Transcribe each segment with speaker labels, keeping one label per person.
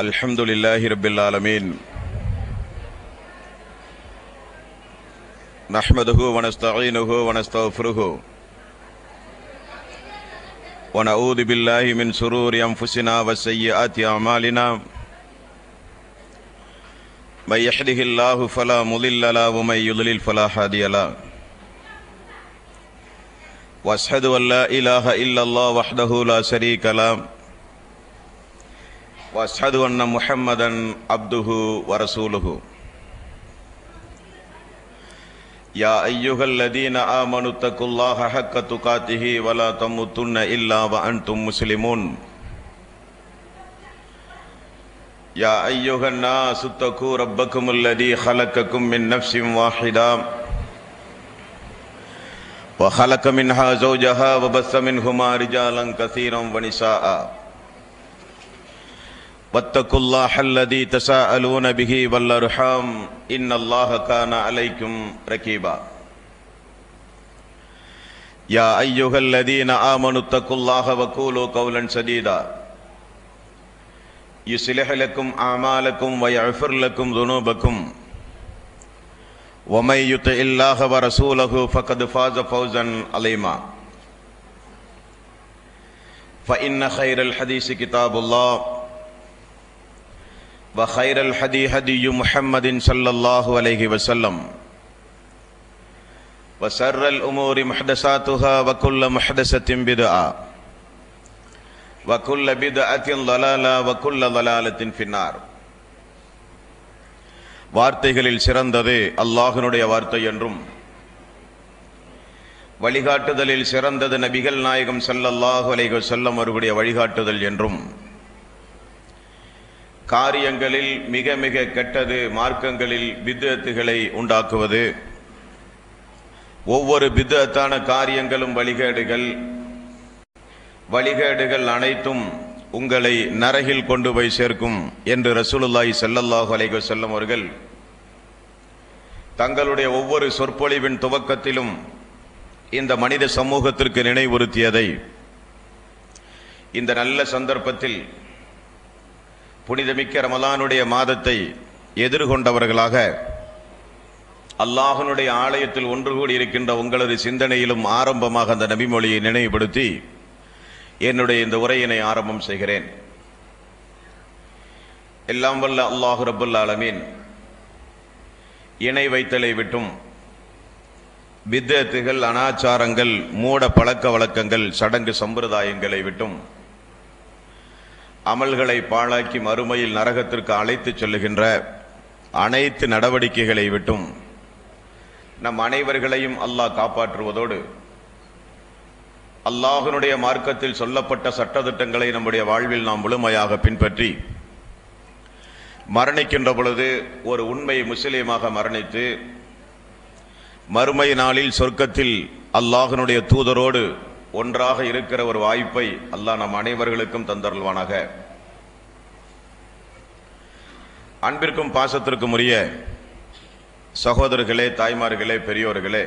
Speaker 1: அல்ஹம்துலில்லாஹி ரப்பில் ஆலமீன். நஹ்மதுஹு வ நஸ்தஈனுஹு வ நஸ்தக்ஃபிருஹு வ நஊது பில்லாஹி மின் ஷுரூரி அன்ஃபுஸினா வ ஸய்யிஆத்தி அஅமாலினா. மை யஹ்திஹில்லாஹு ஃபலா முதில்ல லஹு வ மை யுத்லில் ஃபலா ஹாதிய லஹு. வ அஷ்ஹது அன் லா இலாஹா இல்லல்லாஹ் வஹ்தஹு லா ஷரீக லஹு வ அஷ்ஹது அன்ன முஹம்மதன் அப்துஹு வ ரசூலுஹு. யா அய்யுஹல்லதீன ஆமனு தக்குல்லாஹ ஹக்க துகாத்திஹி வ லா தமுத்துன்ன இல்லா வ அன்தும் முஸ்லிமூன். யா அய்யுஹன் நாஸு தகு ரப்பக்குமுல்லதீ ஹலக்கக்கும் மின் நஃப்ஸின் வாஹிதா வ ஹலக மின்ஹா ஸௌஜஹா வ பஸ்ஸ மின்ஹுமா ரிஜாலன் கஸீரன் வ நிஸாஅ. வத்தகுல்லாஹ அல்லதீ தஸாஅலூன பிஹி வல் அர்ஹாம் இன்னல்லாஹ கான அலைக்கும் ரகீபா. யா அய்யுஹல்லதீன ஆமனு தக்குல்லாஹ வ கூலு கௌலன் சதீதா யுஸ்லிஹ் லக்கும் அஅமாலக்கும் வ யஃபிர் லக்கும் ذுனூபக்கும் வ மை யுத்திஇல்லாஹ வ ரசூலஹு ஃபகத் ஃபாஸ ஃபௌஸன் அலீமா. ஃபஇன்ன கைரல் ஹதீஸி கிதாபுல்லாஹ் வ கைரல் ஹதீ ஹதீயு முஹம்மதின் ஸல்லல்லாஹு அலைஹி வஸல்லம் வ ஷர்ரல் உமூரி முஹ்தஸாத்துஹா வ குல்லு முஹ்தஸத்தின் பித்ஆ வ குல்லு பித்அத்தின் ضலாலா வ குல்லு ضலாலத்தின் ஃபின்னார். வார்த்தைகளில் சிறந்தது அல்லாஹ்வினுடைய வார்த்தை என்றும், வழிகாட்டுதலில் சிறந்தது நபிகள் நாயகம் ஸல்லல்லாஹு அலைஹி வஸல்லம் அவர்களுடைய வழிகாட்டுதல் என்றும், காரியங்களில் மிக மிக கெட்டது மார்க்கங்களில் பித்அத்துகளை உண்டாக்குவது, ஒவ்வொரு பித்அத்தான காரியங்களும் வழிகேடுகள் அனைத்தும் உங்களை நரகில் கொண்டு போய் சேர்க்கும் என்று ரசூலுல்லாஹி ஸல்லல்லாஹு அலைஹி வஸல்லம் அவர்கள் தங்களுடைய ஒவ்வொரு சொற்பொழிவின் துவக்கத்திலும் இந்த மனித சமூகத்திற்கு நினைவுறுத்தியதை இந்த நல்ல சந்தர்ப்பத்தில் புனிதமிக்க ரமலானுடைய மாதத்தை எதிர்கொண்டவர்களாக அல்லாஹ்வினுடைய ஆலயத்தில் ஒன்று கூடி இருக்கின்ற உங்களது சிந்தனையிலும் ஆரம்பமாக அந்த நபிமொழியை நினைவுபடுத்தி என்னுடைய இந்த உரையினை ஆரம்பம் செய்கிறேன். எல்லாம் வல்ல அல்லாஹ் ரப்புல் ஆலமீன் இணை வைத்தலை விட்டும், பித்அத்துகள், அனாச்சாரங்கள், மூட பழக்க வழக்கங்கள், சடங்கு சம்பிரதாயங்களை விட்டும், அமல்களை பாழாக்கி மறுமையில் நரகத்திற்கு அழைத்து செல்லுகின்ற அனைத்து நடவடிக்கைகளை விட்டும் நம் அனைவர்களையும் அல்லாஹ் காப்பாற்றுவதோடு, அல்லாஹ்வினுடைய மார்க்கத்தில் சொல்லப்பட்ட சட்டதிட்டங்களை நம்முடைய வாழ்வில் நாம் முழுமையாக பின்பற்றி மரணிக்கின்ற பொழுது ஒரு உண்மை முஸ்லீமாக மரணித்து மறுமை நாளில் சொர்க்கத்தில் அல்லாஹ்வினுடைய தூதரோடு ஒன்றாக இருக்கிற ஒரு வாய்ப்பை அல்லாஹ் நம் அனைவர்களுக்கும் தந்தருள்வானாக. அன்பிற்கும் பாசத்திற்கும் உரிய சகோதரர்களே, தாய்மார்களே, பெரியோர்களே,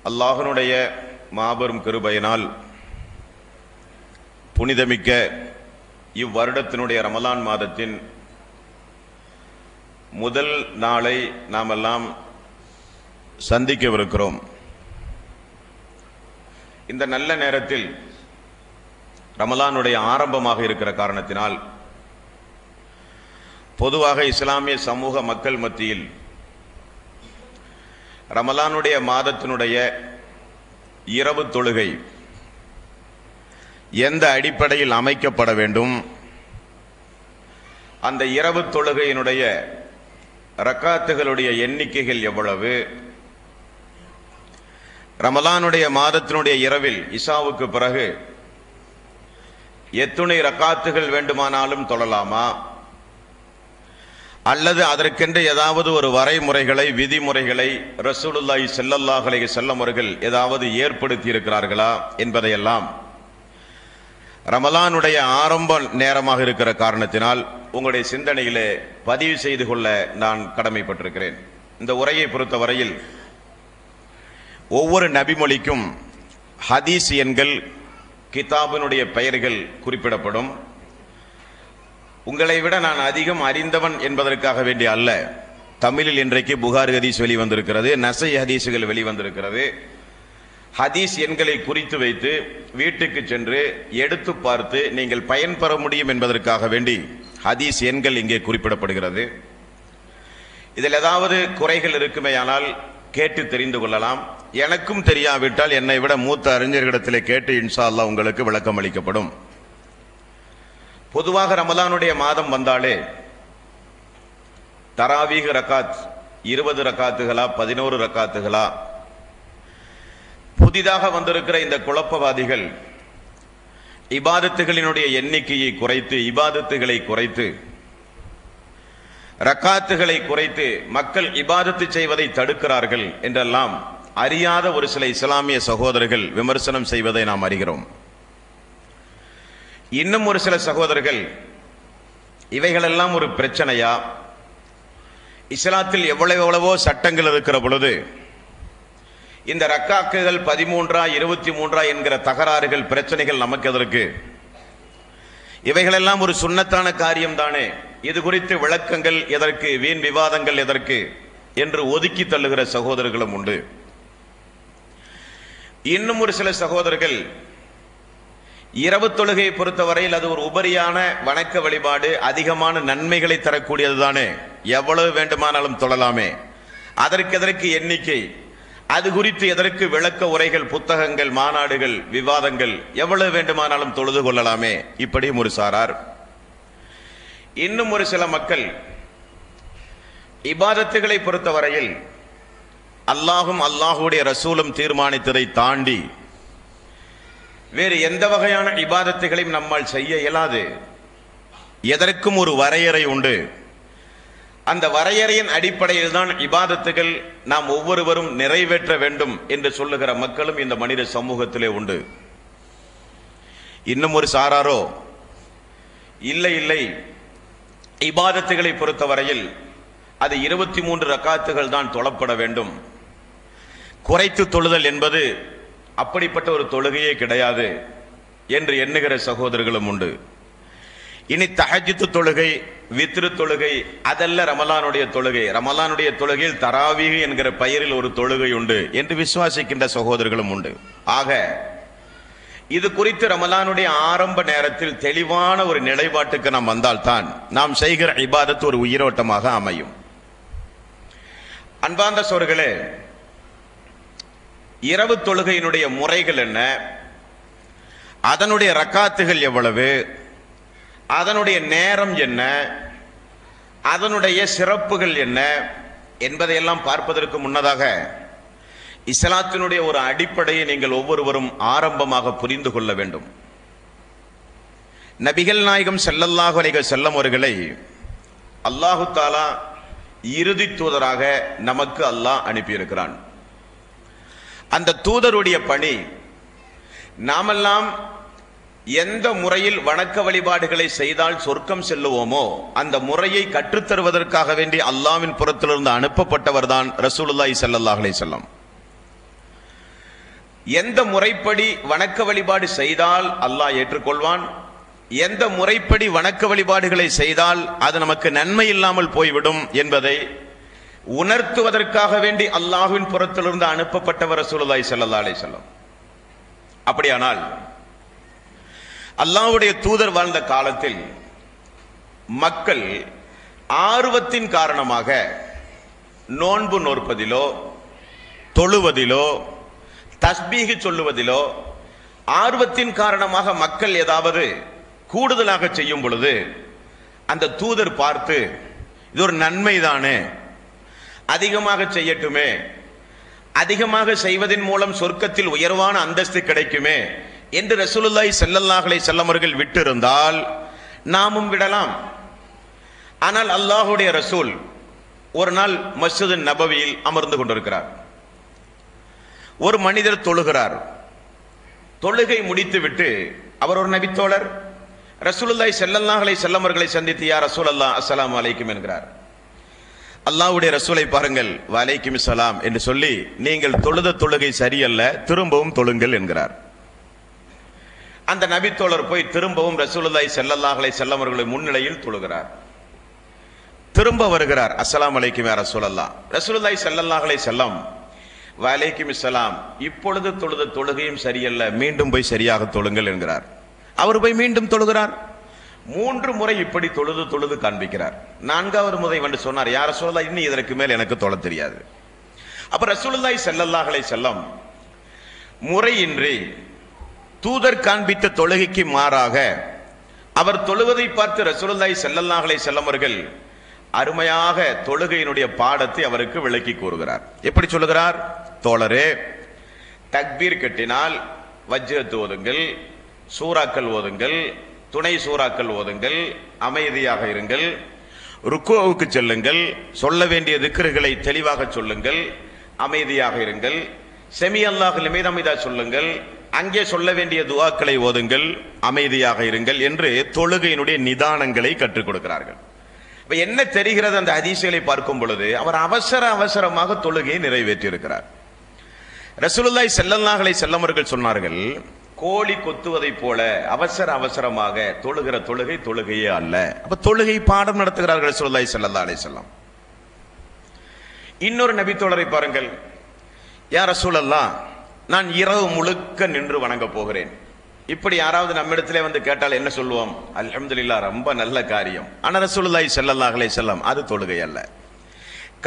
Speaker 1: அல்லாஹ்வினுடைய மாபெரும் கிருபையினால் புனிதமிக்க இவ்வருடத்தினுடைய ரமலான் மாதத்தின் முதல் நாளை நாமெல்லாம் சந்திக்கவிருக்கிறோம். இந்த நல்ல நேரத்தில் ரமலானுடைய ஆரம்பமாக இருக்கிற காரணத்தினால் பொதுவாக இஸ்லாமிய சமூக மக்கள் மத்தியில் ரமலானுடைய மாதத்தினுடைய இரவு தொழுகை எந்த அடிப்படையில் அமைக்கப்பட வேண்டும், அந்த இரவு தொழுகையினுடைய ரக்காத்துகளுடைய எண்ணிக்கைகள் எவ்வளவு, ரமலானுடைய மாதத்தினுடைய இரவில் இஷாவுக்கு பிறகு எத்துணை ரக்காத்துகள் வேண்டுமானாலும் தொழலாமா, அல்லது அதற்கென்று ஏதாவது ஒரு வரைமுறைகளை, விதிமுறைகளை ரசூலுல்லாஹி ஸல்லல்லாஹு அலைஹி வஸல்லம் அவர்கள் ஏதாவது ஏற்படுத்தி இருக்கிறார்களா என்பதையெல்லாம் ரமலானுடைய ஆரம்ப நேரமாக இருக்கிற காரணத்தினால் உங்களுடைய சிந்தனையிலே பதிவு செய்து கொள்ள நான் கடமைப்பட்டிருக்கிறேன். இந்த உரையை பொறுத்தவரையில் ஒவ்வொரு நபிமொழிக்கும் ஹதீஸ் எண்கள், கிதாபினுடைய பெயர்கள் குறிப்பிடப்படும். உங்களை விட நான் அதிகம் அறிந்தவன் என்பதற்காக வேண்டிய அல்ல. தமிழில் இன்றைக்கு புகார் ஹதீஸ் வெளிவந்திருக்கிறது, நசை ஹதீஸுகள் வெளிவந்திருக்கிறது. ஹதீஸ் எண்களை குறித்து வைத்து வீட்டுக்கு சென்று எடுத்து பார்த்து நீங்கள் பயன்பெற முடியும் என்பதற்காக வேண்டி ஹதீஸ் எண்கள் இங்கே குறிப்பிடப்படுகிறது. இதில் ஏதாவது குறைகள் இருக்குமேயானால் கேட்டு தெரிந்து கொள்ளலாம். எனக்கும் தெரியாவிட்டால் என்னை விட மூத்த அறிஞர்களிடத்திலே கேட்டு இன்ஷா அல்லாஹ் உங்களுக்கு விளக்கம் அளிக்கப்படும். பொதுவாக ரமலானுடைய மாதம் வந்தாலே தராவீஹ் ரக்காத் 20 ரக்காத்துகளா 11 ரக்காத்துகளா, புதிதாக வந்திருக்கிற இந்த குழப்பவாதிகள் இபாதத்துகளினுடைய எண்ணிக்கையை குறைத்து, இபாதத்துகளை குறைத்து, ரக்காத்துகளை குறைத்து மக்கள் இபாதத்து செய்வதை தடுக்கிறார்கள் என்றெல்லாம் அறியாத ஒரு சில இஸ்லாமிய சகோதரர்கள் விமர்சனம் செய்வதை நாம் அறிகிறோம். இன்னும் ஒரு சில சகோதரர்கள் இவைகளெல்லாம் ஒரு பிரச்சனையா, இஸ்லாத்தில் எவ்வளவோ சட்டங்கள் இருக்கிற பொழுது இந்த ரக்காக்குகள் 13 23 என்கிற தகராறுகள் பிரச்சனைகள் நமக்கு எதற்கு, இவைகளெல்லாம் ஒரு சுன்னத்தான காரியம் தானே, இது குறித்து விளக்கங்கள் எதற்கு, வீண் விவாதங்கள் எதற்கு என்று ஒதுக்கி தள்ளுகிற சகோதரர்களும் உண்டு. இன்னும் ஒரு சில சகோதரர்கள் இரவு தொழுகையை பொறுத்தவரையில் அது ஒரு உபரியான வணக்க வழிபாடு, அதிகமான நன்மைகளை தரக்கூடியது தானே, எவ்வளவு வேண்டுமானாலும் தொழலாமே, அதற்கு எண்ணிக்கை, அது குறித்து எதற்கு விளக்க உரைகள், புத்தகங்கள், மாநாடுகள், விவாதங்கள், எவ்வளவு வேண்டுமானாலும் தொழுது கொள்ளலாமே, இப்படியும் ஒரு சாரார். இன்னும் ஒரு சில மக்கள் இபாதத்துகளை பொறுத்தவரையில் அல்லாஹும் அல்லாஹுடைய ரசூலும் தீர்மானித்ததை தாண்டி வேறு எந்த வகையான இபாதத்துகளையும் நம்மால் செய்ய இயலாது, எதற்கும் ஒரு வரையறை உண்டு, அந்த வரையறையின் அடிப்படையில் தான் இபாதத்துகள் நாம் ஒவ்வொருவரும் நிறைவேற்ற வேண்டும் என்று சொல்லுகிற மக்களும் இந்த மனித சமூகத்திலே உண்டு. இன்னும் ஒரு சாராரோ இல்லை, இபாதத்துகளை பொறுத்தவரையில் அது 23 ரக்காத்துகள் தான் தொழப்பட வேண்டும், குறைத்து தொழுதல் என்பது அப்படிப்பட்ட ஒரு தொழுகையே கிடையாது என்று எண்ணுகிற சகோதரர்களும் உண்டு. இனி தஹஜ்ஜுத் தொழுகை, வித்ரு தொழுகை அதல்ல ரமலானுடைய தொழுகை, ரமலானுடைய தொழுகையில் தராவீஹ் என்கிற பெயரில் ஒரு தொழுகை உண்டு என்று விசுவாசிக்கின்ற சகோதரர்களும் உண்டு. ஆக இது குறித்து ரமலானுடைய ஆரம்ப நேரத்தில் தெளிவான ஒரு நிலைப்பாட்டுக்கு நாம் வந்தால்தான் நாம் செய்கிற இபாதத் ஒரு உயிரோட்டமாக அமையும். அன்பார்ந்த சகோதரர்களே, இரவு தொழுகையினுடைய முறைகள் என்ன, அதனுடைய ரக்காத்துகள் எவ்வளவு, அதனுடைய நேரம் என்ன, அதனுடைய சிறப்புகள் என்ன என்பதையெல்லாம் பார்ப்பதற்கு முன்னதாக இஸ்லாத்தினுடைய ஒரு அடிப்படையை நீங்கள் ஒவ்வொருவரும் ஆரம்பமாக புரிந்து கொள்ள வேண்டும். நபிகள் நாயகம் ஸல்லல்லாஹு அலைஹி வஸல்லம் அவர்களை அல்லாஹு தஆலா இறுதி தூதராக நமக்கு அல்லாஹ் அனுப்பியிருக்கிறான். அந்த தூதருடைய பணி நாமெல்லாம் எந்த முறையில் வணக்க வழிபாடுகளை செய்தால் சொர்க்கம் செல்லுவோமோ அந்த முறையை கற்றுத்தருவதற்காக வேண்டி அல்லாஹ்வின் புறத்திலிருந்து அனுப்பப்பட்டவர் தான் ரசூலுல்லாஹி ஸல்லல்லாஹு அலைஹி வஸல்லம். எந்த முறைப்படி வணக்க வழிபாடு செய்தால் அல்லாஹ் ஏற்றுக்கொள்வான், எந்த முறைப்படி வணக்க வழிபாடுகளை செய்தால் அது நமக்கு நன்மை இல்லாமல் போய்விடும் என்பதை உணர்த்துவதற்காக வேண்டி அல்லாஹ்வின் புறத்திலிருந்து அனுப்பப்பட்டவர் ரசூலுல்லாஹி ஸல்லல்லாஹு அலைஹி வஸல்லம். அப்படியானால் அல்லாஹ்வுடைய தூதர் வாழ்ந்த காலத்தில் மக்கள் ஆர்வத்தின் காரணமாக நோன்பு நோற்பதிலோ, தொழுவதிலோ, தஸ்பீஹ் சொல்லுவதிலோ ஆர்வத்தின் காரணமாக மக்கள் ஏதாவது கூடுதலாக செய்யும் பொழுது அந்த தூதர் பார்த்து இது ஒரு நன்மைதானே, அதிகமாக செய்யட்டுமே, அதிகமாக செய்வதன் மூலம் சொர்க்கத்தில் உயர்வான அந்தஸ்து கிடைக்குமே என்று ரசூலுல்லாஹி ஸல்லல்லாஹு அலைஹி வஸல்லம் அவர்கள் விட்டிருந்தால் நாமும் விடலாம். ஆனால் அல்லாஹ்வுடைய ரசூல் ஒரு நாள் மஸ்ஜிது நபவியில் அமர்ந்து கொண்டிருக்கிறார். ஒரு மனிதர் தொழுகிறார். தொழுகை முடித்துவிட்டு அவர் ஒரு நபித்தோழர் ரசூலுல்லாஹி ஸல்லல்லாஹு அலைஹி வஸல்லம் அவர்களை சந்தித்து யா ரசூலல்லாஹ் அஸ்ஸலாமு அலைக்கும் என்கிறார். அல்லாஹ்வுடைய ரசூலை பாருங்கள், வலைக்கும் ஸலாம் என்று சொல்லி நீங்கள் தொழுத தொழுகை சரியல்ல, திரும்பவும் தொழுங்கள் என்கிறார். அந்த நபித்தோழர் போய் திரும்பவும் ரசூலுல்லாஹி ஸல்லல்லாஹு அலைஹி வஸல்லம் அவர்களுடைய முன்னிலையில் தொழுகிறார். திரும்ப வருகிறார். அஸ்ஸலாமு அலைக்கும் யா ரசூலல்லாஹ். ரசூலுல்லாஹி ஸல்லல்லாஹு அலைஹி வஸல்லம் வலைக்கும் இஸ்லாம், இப்பொழுது தொழுத தொழுகையும் சரியல்ல, மீண்டும் போய் சரியாக தொழுங்கள் என்கிறார். அவர் போய் மீண்டும் தொழுகிறார். 3 முறை இப்படி தொழுது தொழுது காண்பிக்கிறார். 4வது முறை வந்து சொன்னார், யா ரசூலல்லாஹ், இன்னும் இதற்கு மேல் எனக்கு தொழ தெரியாது. அப்ப ரசூலுல்லாஹி ஸல்லல்லாஹு அலைஹி வஸல்லம் முறையின்றி தூதர் காண்பித்த தொழுகைக்கு மாறாக அவர் தொழுவதை பார்த்து ரசூலுல்லாஹி ஸல்லல்லாஹு அலைஹி வஸல்லம் அவர்கள் அருமையாக தொழுகையினுடைய பாடத்தை அவருக்கு விளக்கி கூறுகிறார். எப்படி சொல்லுகிறார்? தோழரே, தக்பீர் கட்டினால் வஜ்ரத் ஓதுங்கள், சூறாக்கள் ஓதுங்கள், துணை சூறாக்கள் ஓதுங்கள், அமைதியாக இருங்கள், ருக்குவுக்கு செல்லுங்கள், சொல்ல வேண்டிய திக்ருகளை தெளிவாக சொல்லுங்கள், அமைதியாக இருங்கள், செமி அல்லாஹ் லிமன் ஹமிதா சொல்லுங்கள், அங்கே சொல்ல வேண்டிய துஆக்களை ஓதுங்கள், அமைதியாக இருங்கள் என்று தொழுகையினுடைய நிதானங்களை கற்றுக் கொடுக்கிறார்கள். இப்ப என்ன தெரிகிறது அந்த ஹதீஸ்களை பார்க்கும் பொழுது, அவர் அவசரமாக தொழுகையை நிறைவேற்றி இருக்கிறார். ரசூலுல்லாஹி ஸல்லல்லாஹு அலைஹி வஸல்லம் அவர்கள் சொன்னார்கள், கோழி கொத்துவதை போல அவசரமாக தொழுகிற தொழுகை தொழுகையே அல்ல. அப்ப தொழுகை பாடம் நடத்துகிறார்கள் ரசூலுல்லாஹி ஸல்லல்லாஹு அலைஹி வஸல்லம். இன்னொரு நபி தோழரை பாருங்கள், யா ரசூலல்லாஹ், நான் இரவு முழுக்க நின்று வணங்க போகிறேன். இப்படி யாராவது நம்மிடத்திலே வந்து கேட்டால் என்ன சொல்லுவோம்? அல்ஹம்துலில்லாஹ், ரொம்ப நல்ல காரியம். ஆனா ரசூலுல்லாஹி ஸல்லல்லாஹு அலைஹி வஸல்லம் அது தொழுகை அல்ல.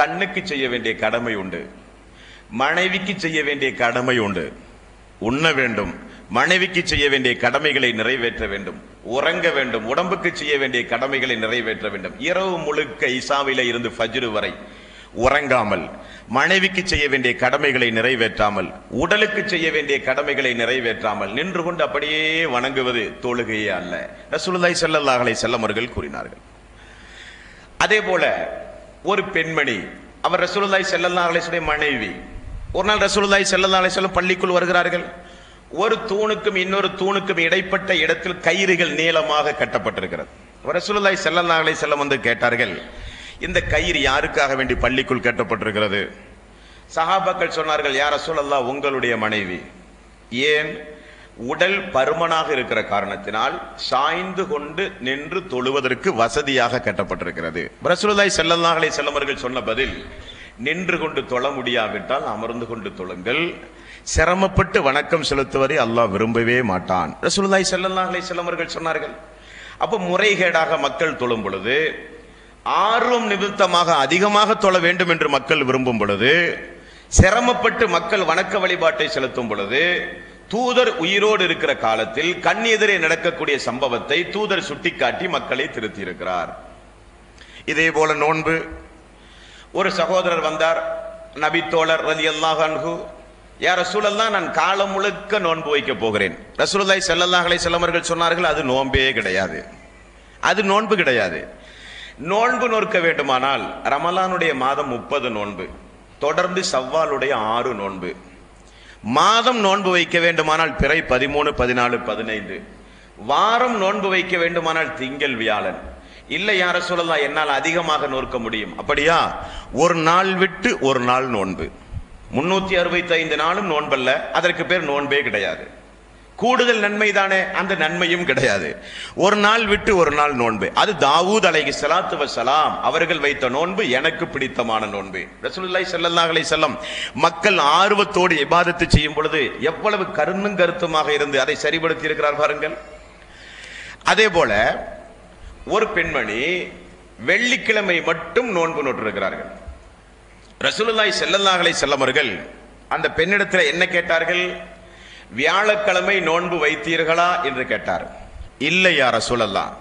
Speaker 1: கண்ணுக்கு செய்ய வேண்டிய கடமை உண்டு, மனைவிக்கு செய்ய வேண்டிய கடமை உண்டு. உண்ண வேண்டும், மனைவிக்கு செய்ய வேண்டிய கடமைகளை நிறைவேற்ற வேண்டும், உறங்க வேண்டும், உடம்புக்கு செய்ய வேண்டிய கடமைகளை நிறைவேற்ற வேண்டும். இரவு முழுக்க இசாவில இருந்து ஃபஜ்ர் வரை உறங்காமல், மனைவிக்கு செய்ய வேண்டிய கடமைகளை நிறைவேற்றாமல், உடலுக்கு செய்ய வேண்டிய கடமைகளை நிறைவேற்றாமல் நின்று கொண்டு அப்படியே வணங்குவது தொழுகையே அல்ல. ரசூலுல்லாஹி ஸல்லல்லாஹு அலைஹி வஸல்லம் அவர்கள் கூறினார்கள். அதே போல ஒரு பெண்மணி, அவர் ரசூலுல்லாஹி ஸல்லல்லாஹு அலைஹி வஸல்லம் மனைவி, ஒரு நாள் ரசூலுல்லாஹி ஸல்லல்லாஹு அலைஹி வஸல்லம் பள்ளிக்குள் வருகிறார்கள். ஒரு தூணுக்கும் இன்னொரு தூணுக்கும் இடைப்பட்ட இடத்தில் கயிறுகள் நீளமாக கட்டப்பட்டிருக்கிறது. ரசூலுல்லாஹி ஸல்லல்லாஹு அலைஹி வஸல்லம் வந்து கேட்டார்கள், இந்த கயிறு யாருக்காக வேண்டி பள்ளிக்குள் கட்டப்பட்டிருக்கிறது? சஹாபாக்கள் சொன்னார்கள், யா ரசூலல்லாஹ், உங்களுடைய மனைவி. ஏன்? உடல் பருமனாக இருக்கிற காரணத்தினால் சாய்ந்து கொண்டு நின்று தொழுவதற்கு வசதியாக கட்டப்பட்டிருக்கிறது. ரசூலுல்லாஹி ஸல்லல்லாஹு அலைஹி வஸல்லம் அவர்கள் சொன்ன பதில், நின்று கொண்டு தொழ முடியாவிட்டால் அமர்ந்து கொண்டு தொழுங்கள், சிரமப்பட்டு வணக்கம் செலுத்துவதை அல்லாஹ் விரும்பவே மாட்டான். ரசூலுல்லாஹி ஸல்லல்லாஹு அலைஹி வஸல்லம் அவர்கள் சொன்னார்கள். அப்ப முறைகேடாக மக்கள் தொழும் பொழுது, ஆர்வம் நிமித்தமாக அதிகமாக தொழ வேண்டும் என்று மக்கள் விரும்பும் பொழுது, சிரமப்பட்டு மக்கள் வணக்க வழிபாட்டை செலுத்தும் பொழுது, தூதர் உயிரோடு இருக்கிற காலத்தில் கண் எதிரே நடக்கக்கூடிய சம்பவத்தை தூதர் சுட்டிக்காட்டி மக்களை திருத்தி இருக்கிறார். இதே போல நோன்பு, ஒரு சகோதரர் வந்தார், நபி தோழர் ரலியல்லாஹு அன்ஹு, யா ரசூலல்லாஹ், நான் காலம் முழுக்க நோன்பு வைக்க போகிறேன். ரசூலுல்லாஹி ஸல்லல்லாஹு அலைஹி வஸல்லம் அவர்கள் சொன்னார்கள், அது நோன்பே கிடையாது, அது நோன்பு கிடையாது. நோன்பு நோக்க வேண்டுமானால் ரமலானுடைய மாதம் 30 நோன்பு, தொடர்ந்து ஷவ்வாலுடைய 6 நோன்பு, மாதம் நோன்பு வைக்க வேண்டுமானால் பிறை 13, 14, 15, வாரம் நோன்பு வைக்க வேண்டுமானால் திங்கள், வியாழன். இல்லை யா ரசூலல்லாஹ், என்னால் அதிகமாக நோக்க முடியும். அப்படியா, ஒரு நாள் விட்டு ஒரு நாள் நோன்பு, 365 நாளும் நோன்பல்ல, அதற்கு பேர் நோன்பே கிடையாது. கூடுதல் நன்மை தானே, அந்த நன்மையும் கிடையாது. ஒரு நாள் விட்டு ஒரு நாள் நோன்பு, அது தாவூத் அலைஹிஸ்ஸலாத்து வஸ்ஸலாம் அவர்கள் வைத்த நோன்பு, எனக்கு பிடித்தமான நோன்பு. ரசூலுல்லாஹி ஸல்லல்லாஹு அலைஹி வஸல்லம் மக்கள் ஆர்வத்தோடு இபாதத்து செய்யும் பொழுது எவ்வளவு கருணும் கருத்துமாக இருந்து அதை சரிபடுத்தி இருக்கிறார் பாருங்கள். அதே போல ஒரு பெண்மணி வெள்ளிக்கிழமை மட்டும் நோன்பு நோட்டிருக்கிறார்கள். ரசூலுல்லாஹி ஸல்லல்லாஹு அலைஹி வஸல்லம் அவர்கள் அந்த பெண்ணிடத்தில் என்ன கேட்டார்கள்? வியாழக்கிழமை நோன்பு வைத்தீர்களா என்று கேட்டார். இல்லை யா ரசூலல்லாஹ்.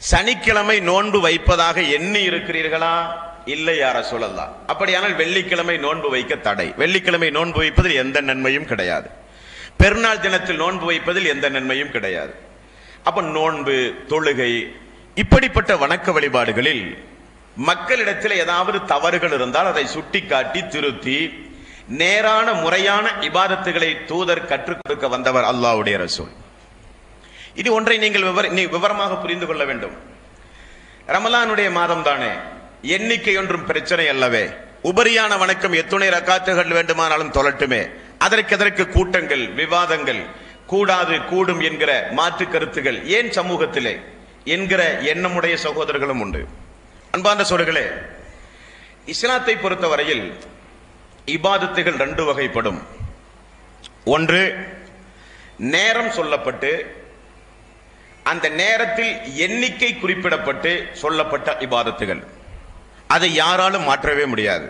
Speaker 1: சனிக்கிழமை நோன்பு வைப்பதாக எண்ணி இருக்கிறீர்களா? இல்லை யா ரசூலல்லாஹ். அப்படியானால் வெள்ளிக்கிழமை நோன்பு வைக்க தடை. வெள்ளிக்கிழமை நோன்பு வைப்பதில் எந்த நன்மையும் கிடையாது. பெருநாள் தினத்தில் நோன்பு வைப்பதில் எந்த நன்மையும் கிடையாது. அப்ப நோன்பு, தொழுகை, இப்படிப்பட்ட வணக்க வழிபாடுகளில் மக்களிடத்தில் ஏதாவது தவறுகள் இருந்தால் அதை சுட்டிக்காட்டி திருத்தி நேரான முறையான இபாதத்துகளை தூதர் கற்றுக் கொடுக்க வந்தவர் அல்லாஹ்வுடைய ரசூல். இது ஒன்றை நீங்கள் விவரமாக புரிந்து கொள்ள வேண்டும். ரமலானுடைய மாதம் தானே, எண்ணிக்கை ஒன்றும் பிரச்சனை அல்லவே. உபரியான வணக்கம் எத்துணை ரக்காத்துகள் வேண்டுமானாலும் தொழட்டுமே. அதற்கு கூட்டங்கள், விவாதங்கள், கூடாது கூடும் என்கிற மாற்று கருத்துகள் ஏன் சமூகத்திலே என்கிற எண்ணமுடைய சகோதரர்களும் உண்டு. அன்பார்ந்த சகோதரர்களே, இஸ்லாத்தை பொறுத்தவரையில் இபாதத்துகள் 2 வகைப்படும். ஒன்று, நேரம் சொல்லப்பட்டு அந்த நேரத்தில் எண்ணிக்கை குறிப்பிடப்பட்டு சொல்லப்பட்ட இபாதத்துகள், அதை யாராலும் மாற்றவே முடியாது.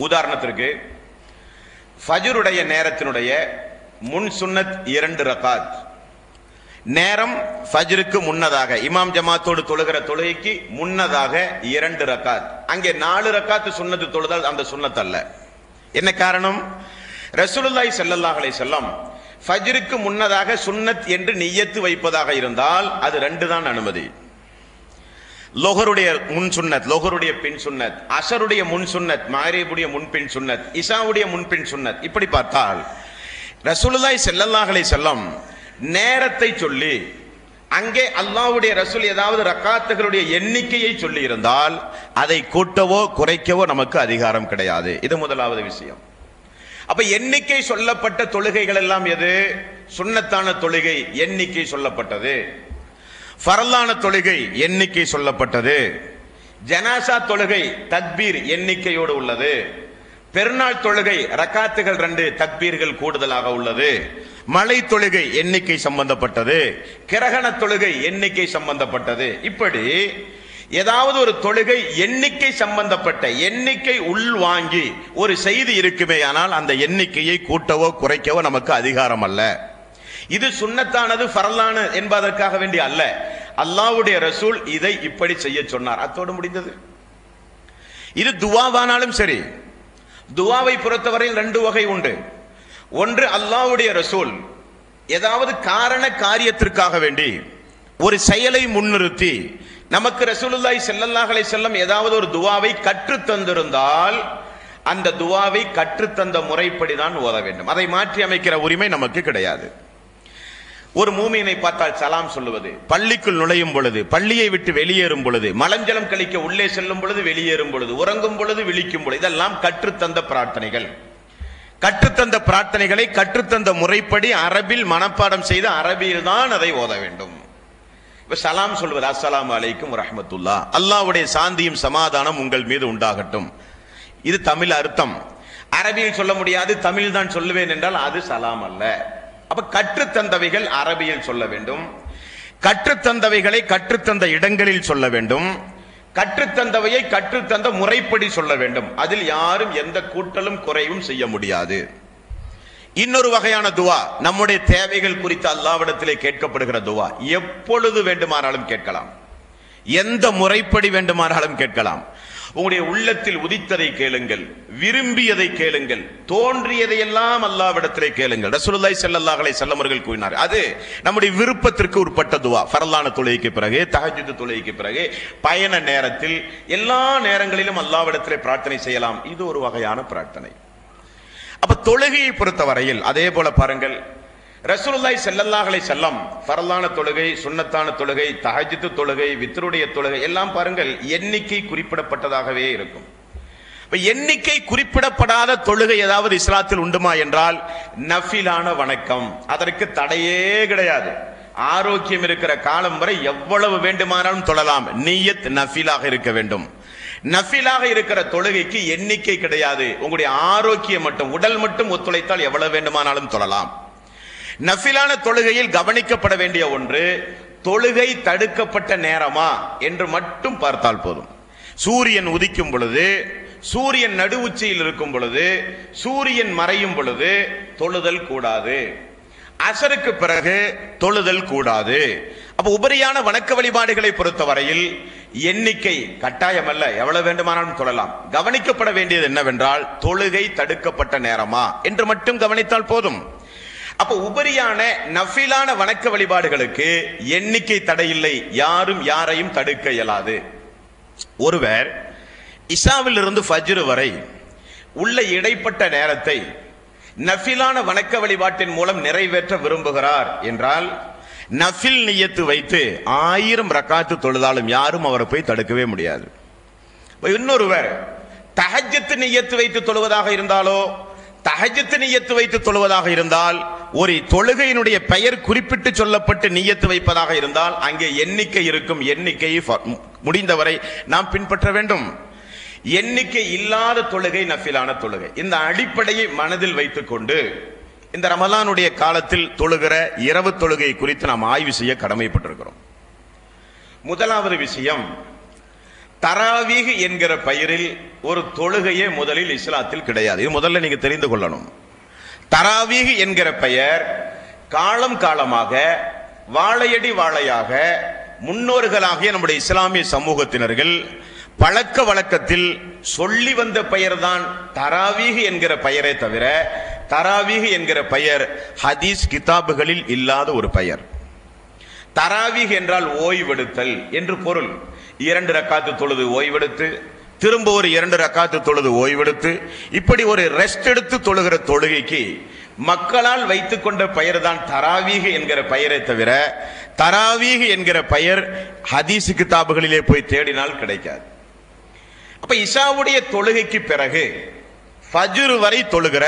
Speaker 1: உதாரணத்திற்கு ஃபஜ்ருடைய நேரத்தினுடைய முன் சுன்னத் 2 ரகாத், நேரம் ஃபஜ்ருக்கு முன்னதாக இமாம் ஜமாத்தோடு தொழுகிற தொழுகைக்கு முன்னதாக 2 ரகாத். அங்கே 4 ரகாத் சுன்னத்து தொழுதால் அந்த சுன்னத் அல்ல. என்ன காரணம்? ரசூலுல்லாஹி ஸல்லல்லாஹு அலைஹி வஸல்லம் ஃபஜ்ருக்கு முன்னதாக சுன்னத் என்று நிய்யத்து வைப்பதாக இருந்தால் அது 2 தான் அனுமதி. லோஹருடைய முன் சுன்னத், லோஹருடைய பின் சுன்னத், அஸருடைய முன் சுன்னத், மக்ரிபுடைய முன் பின் சுன்னத், இஷாவுடைய முன் பின் சுன்னத். இப்படி பார்த்தால் ரசூலுல்லாஹி ஸல்லல்லாஹு அலைஹி வஸல்லம் நேரத்தை சொல்லி அங்கே அல்லாஹ்வுடைய ரசூல் ஏதாவது ரக்காத்துகளுடைய எண்ணிக்கையை சொல்லி இருந்தால் அதை கூட்டவோ குறைக்கவோ நமக்கு அதிகாரம் கிடையாது. இது முதலாவது விஷயம். அப்ப எண்ணிக்கை சொல்லப்பட்ட தொழுகைகள் எல்லாம் எது? சுன்னத்தான தொழுகை எண்ணிக்கை சொல்லப்பட்டது, ஃபர்லான தொழுகை எண்ணிக்கை சொல்லப்பட்டது, ஜனாசா தொழுகை தக்பீர் எண்ணிக்கையோடு உள்ளது, பெருநாள் தொழுகை ரக்காத்துகள் 2 தக்பீர்கள் கூடுதலாக உள்ளது, மலை தொழுகை எண்ணிக்கை சம்பந்தப்பட்டது, கிரகண தொழுகை எண்ணிக்கை சம்பந்தப்பட்டது. இப்படி ஏதாவது ஒரு தொழுகை எண்ணிக்கை சம்பந்தப்பட்ட எண்ணிக்கை உள்வாங்கி ஒரு செய்தி இருக்குமே, ஆனால் அந்த எண்ணிக்கையை கூட்டவோ குறைக்கவோ நமக்கு அதிகாரம் அல்ல. இது சுன்னத்தானது ஃபர்லான என்பதற்காக வேண்டிய அல்ல. அல்லாஹ்வுடைய ரசூல் இதை இப்படி செய்ய சொன்னார், அத்தோடு முடிந்தது. இது துவாவானாலும் சரி. துவாவை பொறுத்தவரையில் 2 வகை உண்டு. ஒன்று, அல்லாஹ்வுடைய ரசூல் ஏதாவது காரண காரியத்திற்காக வேண்டி ஒரு செயலை முன்னிறுத்தி நமக்கு ரசூலுல்லாஹி ஸல்லல்லாஹு அலைஹி வஸல்லம் ஏதாவது ஒரு துவாவை கற்றுத் தந்திருந்தால் அந்த துவாவை கற்றுத்தந்த முறைப்படி தான் ஓத வேண்டும். அதை மாற்றி அமைக்கிற உரிமை நமக்கு கிடையாது. ஒரு மூமினை பார்த்தால் சலாம் சொல்லுவது, பள்ளிக்குள் நுழையும் பொழுது, பள்ளியை விட்டு வெளியேறும் பொழுது, மலஞ்சலம் கழிக்க உள்ளே செல்லும் பொழுது, வெளியேறும் பொழுது, உறங்கும் பொழுது, விழிக்கும் பொழுது, இதெல்லாம் கற்றுத்தந்த பிரார்த்தனைகள். கற்றுத்தந்த பிரார்த்தனைகளை கற்றுத்தந்த முறைப்படி அரபில் மனப்பாடம் செய்து அரபியில் தான் அதை ஓத வேண்டும். இப்ப சலாம் சொல்வது அஸ்ஸலாமு அலைக்கும் வரஹ்மத்துல்லாஹ், அல்லாஹ்வுடைய சாந்தியும் சமாதானம் உங்கள் மீது உண்டாகட்டும், இது தமிழ் அர்த்தம். அரபியில் சொல்ல முடியாது, தமிழ் தான் சொல்லுவேன் என்றால் அது சலாம் அல்ல. அப்ப கற்றுத்தந்தவைகள் அரபியில் சொல்ல வேண்டும், கற்றுத்தந்தவைகளை கற்றுத்தந்த இடங்களில் சொல்ல வேண்டும், கற்றுத்தந்தவையை கற்றுத்தந்த முறைப்படி சொல்ல வேண்டும். அதில் யாரும் எந்த கூட்டலும் குறைவும் செய்ய முடியாது. இன்னொரு வகையான துவா நம்முடைய தேவைகள் குறித்து அல்லாஹ்விடத்திலே கேட்கப்படுகிற துவா. எப்பொழுது வேண்டுமானாலும் கேட்கலாம், எந்த முறைப்படி வேண்டுமானாலும் கேட்கலாம். உங்களுடைய உள்ளத்தில் உதித்ததை கேளுங்கள், விரும்பியதை கேளுங்கள், தோன்றியதையெல்லாம் அல்லாஹ்விடத்திலே கேளுங்கள். ரசூலுல்லாஹி ஸல்லல்லாஹு அலைஹி வஸல்லம் அவர்கள் கூறினார், அது நம்முடைய விருப்பத்திற்கு உட்பட்ட துவா. ஃபர்லான தொழுகைக்கு பிறகு, தஹஜ்ஜுத் தொழுகைக்கு பிறகு, பயண நேரத்தில், எல்லா நேரங்களிலும் அல்லாஹ்விடத்திலே பிரார்த்தனை செய்யலாம். இது ஒரு வகையான பிரார்த்தனை. அப்ப தொழுகையை பொறுத்தவரையில் அதே போல பாருங்கள், ரசூலுல்லாஹி ஸல்லல்லாஹு அலைஹி வஸல்லம் ஃபர்லான தொழுகை, சுன்னத்தான தொழுகை, தஹஜ்ஜுத் தொழுகை, வித்ருடைய தொழுகை எல்லாம் பாருங்கள் எண்ணிக்கை குறிப்பிடப்பட்டதாகவே இருக்கும். இப்ப எண்ணிக்கை குறிப்பிடப்படாத தொழுகை ஏதாவது இஸ்லாத்தில் உண்டுமா என்றால் நஃபிலான வணக்கம், அதற்கு தடையே கிடையாது. ஆரோக்கியம் இருக்கிற காலம் வரை எவ்வளவு வேண்டுமானாலும் தொழலாம். நிய்யத் நஃபிலாக இருக்க வேண்டும். நஃபிலாக இருக்கிற தொழுகைக்கு எண்ணிக்கை கிடையாது. உங்களுடைய ஆரோக்கியம் மட்டும், உடல் மட்டும் ஒத்துழைத்தால் எவ்வளவு வேண்டுமானாலும் தொழலாம். நஃபிலான தொழுகையில் கவனிக்கப்பட வேண்டிய ஒன்று, தொழுகை தடுக்கப்பட்ட நேரமா என்று மட்டும் பார்த்தால் போதும். சூரியன் உதிக்கும் பொழுது, சூரியன் நடு உச்சியில் இருக்கும் பொழுது, சூரியன் மறையும் பொழுது தொழுதல் கூடாது. அசருக்கு பிறகு தொழுதல் கூடாது. அப்ப உபரியான வணக்க வழிபாடுகளை பொறுத்தவரையில் எண்ணிக்கை கட்டாயம் அல்ல, எவ்வளவு வேண்டுமானாலும் தொழலாம். கவனிக்கப்பட வேண்டியது என்னவென்றால் தொழுகை தடுக்கப்பட்ட நேரமா என்று மட்டும் கவனித்தால் போதும். அப்ப உபரியான நஃபிலான வணக்க வழிபாடுகளுக்கு எண்ணிக்கை தடையில்லை, யாரும் யாரையும் தடுக்க இயலாது. ஒருவர் இஷாவில் இருந்து ஃபஜ்ர் வரை உள்ள இடைப்பட்ட நேரத்தை நஃபிலான வணக்க வழிபாட்டின் மூலம் நிறைவேற்ற விரும்புகிறார் என்றால் நஃபில் நியத்து வைத்து 1000 ரக்காத்து தொழுதாலும் யாரும் அவரை போய் தடுக்கவே முடியாது. இன்னொருவர் தஹஜ்ஜத் நியத்து வைத்து தொழுவதாக இருந்தாலோ, தஹஜ்ஜுத் நிய்யத்து வைத்து தொழுவதாக இருந்தால், ஒரு தொழுகையினுடைய பெயர் குறிப்பிட்டு சொல்லப்பட்டு நிய்யத்து வைப்பதாக இருந்தால் அங்கே எண்ணிக்கை இருக்கும். எண்ணிக்கையை முடிந்தவரை நாம் பின்பற்ற வேண்டும். எண்ணிக்கை இல்லாத தொழுகை நஃபிலான தொழுகை. இந்த அடிப்படையை மனதில் வைத்துக் கொண்டு இந்த ரமலானுடைய காலத்தில் தொழுகிற இரவு தொழுகை குறித்து நாம் ஆய்வு செய்ய கடமைப்பட்டிருக்கிறோம். முதலாவது விஷயம், தராவீஹ் என்கிற பெயரில் ஒரு தொழுகையே முதலில் இஸ்லாத்தில் கிடையாது. இது முதல்ல நீங்க தெரிந்து கொள்ளணும். தராவீஹ் என்கிற பெயர் காலம் காலமாக வாழையடி வாழையாக முன்னோர்களாகிய நம்முடைய இஸ்லாமிய சமூகத்தினர்கள் பழக்க வழக்கத்தில் சொல்லி வந்த பெயர்தான் தராவீஹ் என்கிற பெயரை தவிர, தராவீஹ் என்கிற பெயர் ஹதீஸ் கிதாபுகளில் இல்லாத ஒரு பெயர். தராவீஹ் என்றால் ஓய்வெடுத்தல் என்று பொருள். 2 ரக்காத்து தொழுது ஓய்வெடுத்து, திரும்ப ஒரு 2 ரக்காத்து தொழுது ஓய்வெடுத்து, இப்படி ஒரு ரெஸ்ட் எடுத்து தொழுகிற தொழுகைக்கு மக்களால் வைத்துக் கொண்ட பெயர் தான் தராவீஹ் என்கிற பெயரை தவிர, தராவீஹ் என்கிற பெயர் ஹதீஸ் கிதாபுகளிலே போய் தேடினால் கிடைக்காது. அப்ப இஷாவுடைய தொழுகைக்கு பிறகு ஃபஜ்ர் வரை தொழுகிற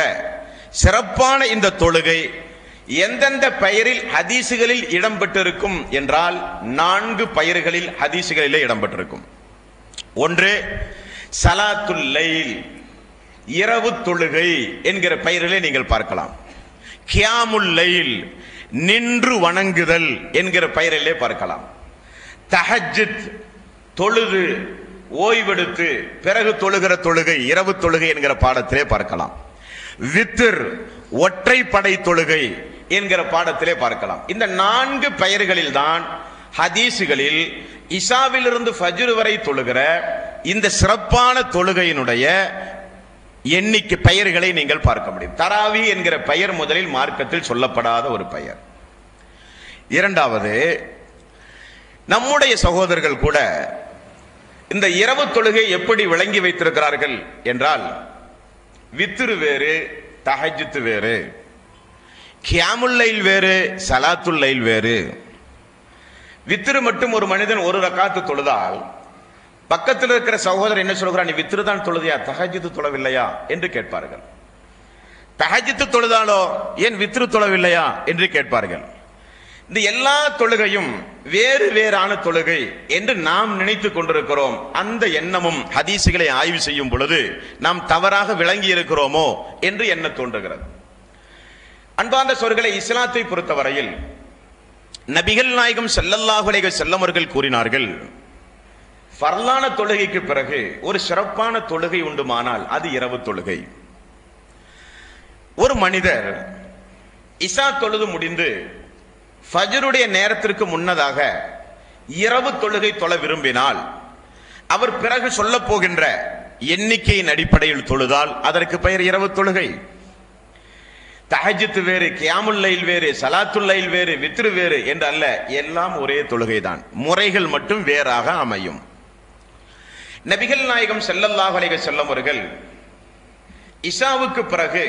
Speaker 1: சிறப்பான இந்த தொழுகை எந்தெந்த பெயரில் ஹதீசுகளில் இடம்பெற்றிருக்கும் என்றால் 4 பெயர்களில் ஹதீசுகளிலே இடம்பெற்றிருக்கும். ஒன்று சலாத்துல் லைல், இரவு தொழுகை என்கிற பெயரிலே நீங்கள் பார்க்கலாம். கியாமுல் லைல், நின்று வணங்குதல் என்கிற பெயரிலே பார்க்கலாம். தஹஜ்ஜுத், தொழுது ஓய்வெடுத்து பிறகு தொழுகிற தொழுகை இரவு தொழுகை என்கிற பாடத்திலே பார்க்கலாம். வித்ர், ஒற்றைப்படை தொழுகை என்கிற பாடத்திலே பார்க்கலாம். இந்த 4 பெயர்களில் தான் ஹதீசுகளில் இஷாவிலிருந்து ஃபஜ்ர் வரை தொழுகிற இந்த சிறப்பான தொழுகையினுடைய எண்ணிக்கை பெயர்களை நீங்கள் பார்க்க முடியும். தராவி என்கிற பெயர் முதலில் மார்க்கத்தில் சொல்லப்படாத ஒரு பெயர். இரண்டாவது, நம்முடைய சகோதரர்கள் கூட இந்த இரவு தொழுகை எப்படி விளங்கி வைத்திருக்கிறார்கள் என்றால், வித்ரு வேறு, தஹஜ்ஜுத் வேறு, கியாமுல் லைல் வேறு, சலாத்துல் லைல் வேறு. வித்ரு மட்டும் ஒரு மனிதன் 1 ரக்காத்து தொழுதால் பக்கத்தில் இருக்கிற சகோதரர் என்ன சொல்கிறார், நீ வித்ரு தான் தொழுதியா, தஹஜ்ஜுத் தொழவில்லையா என்று கேட்பார்கள். தஹஜ்ஜுத் தொழுதாலோ ஏன் வித்ரு தொழவில்லையா என்று கேட்பார்கள். இந்த எல்லா தொழுகையும் வேறு வேறான தொழுகை என்று நாம் நினைத்துக் கொண்டிருக்கிறோம். அந்த எண்ணமும் ஹதீசுகளை ஆய்வு செய்யும் பொழுது நாம் தவறாக விளங்கி இருக்கிறோமோ என்று எண்ண தோன்றுகிறது. அன்பார்ந்த சகோதரர்களே, இஸ்லாத்தை பொறுத்தவரையில் நபிகள் நாயகம் ஸல்லல்லாஹு அலைஹி வஸல்லம் அவர்கள் கூறினார்கள், ஃபர்லான தொழுகைக்கு பிறகு ஒரு சிறப்பான தொழுகை உண்டுமானால் அது இரவு தொழுகை. ஒரு மனிதர் இஷா தொழுது முடிந்து ஃபஜ்ருடைய நேரத்திற்கு முன்னதாக இரவு தொழுகை தொழ விரும்பினால் அவர் பிறகு சொல்ல போகின்ற எண்ணிக்கையின் அடிப்படையில் தொழுதால் அதற்கு பெயர் இரவு தொழுகை. தஹஜ்ஜுத் வேறு, கியாமுல் லைல் வேறு, சலாத்துல் லைல் வேறு, வித்ரு வேறு என்று அல்ல, எல்லாம் ஒரே தொழுகைதான், முறைகள் மட்டும் வேறாக அமையும். நபிகள் நாயகம் ஸல்லல்லாஹு அலைஹி வஸல்லம் அவர்கள் இஷாவுக்கு பிறகு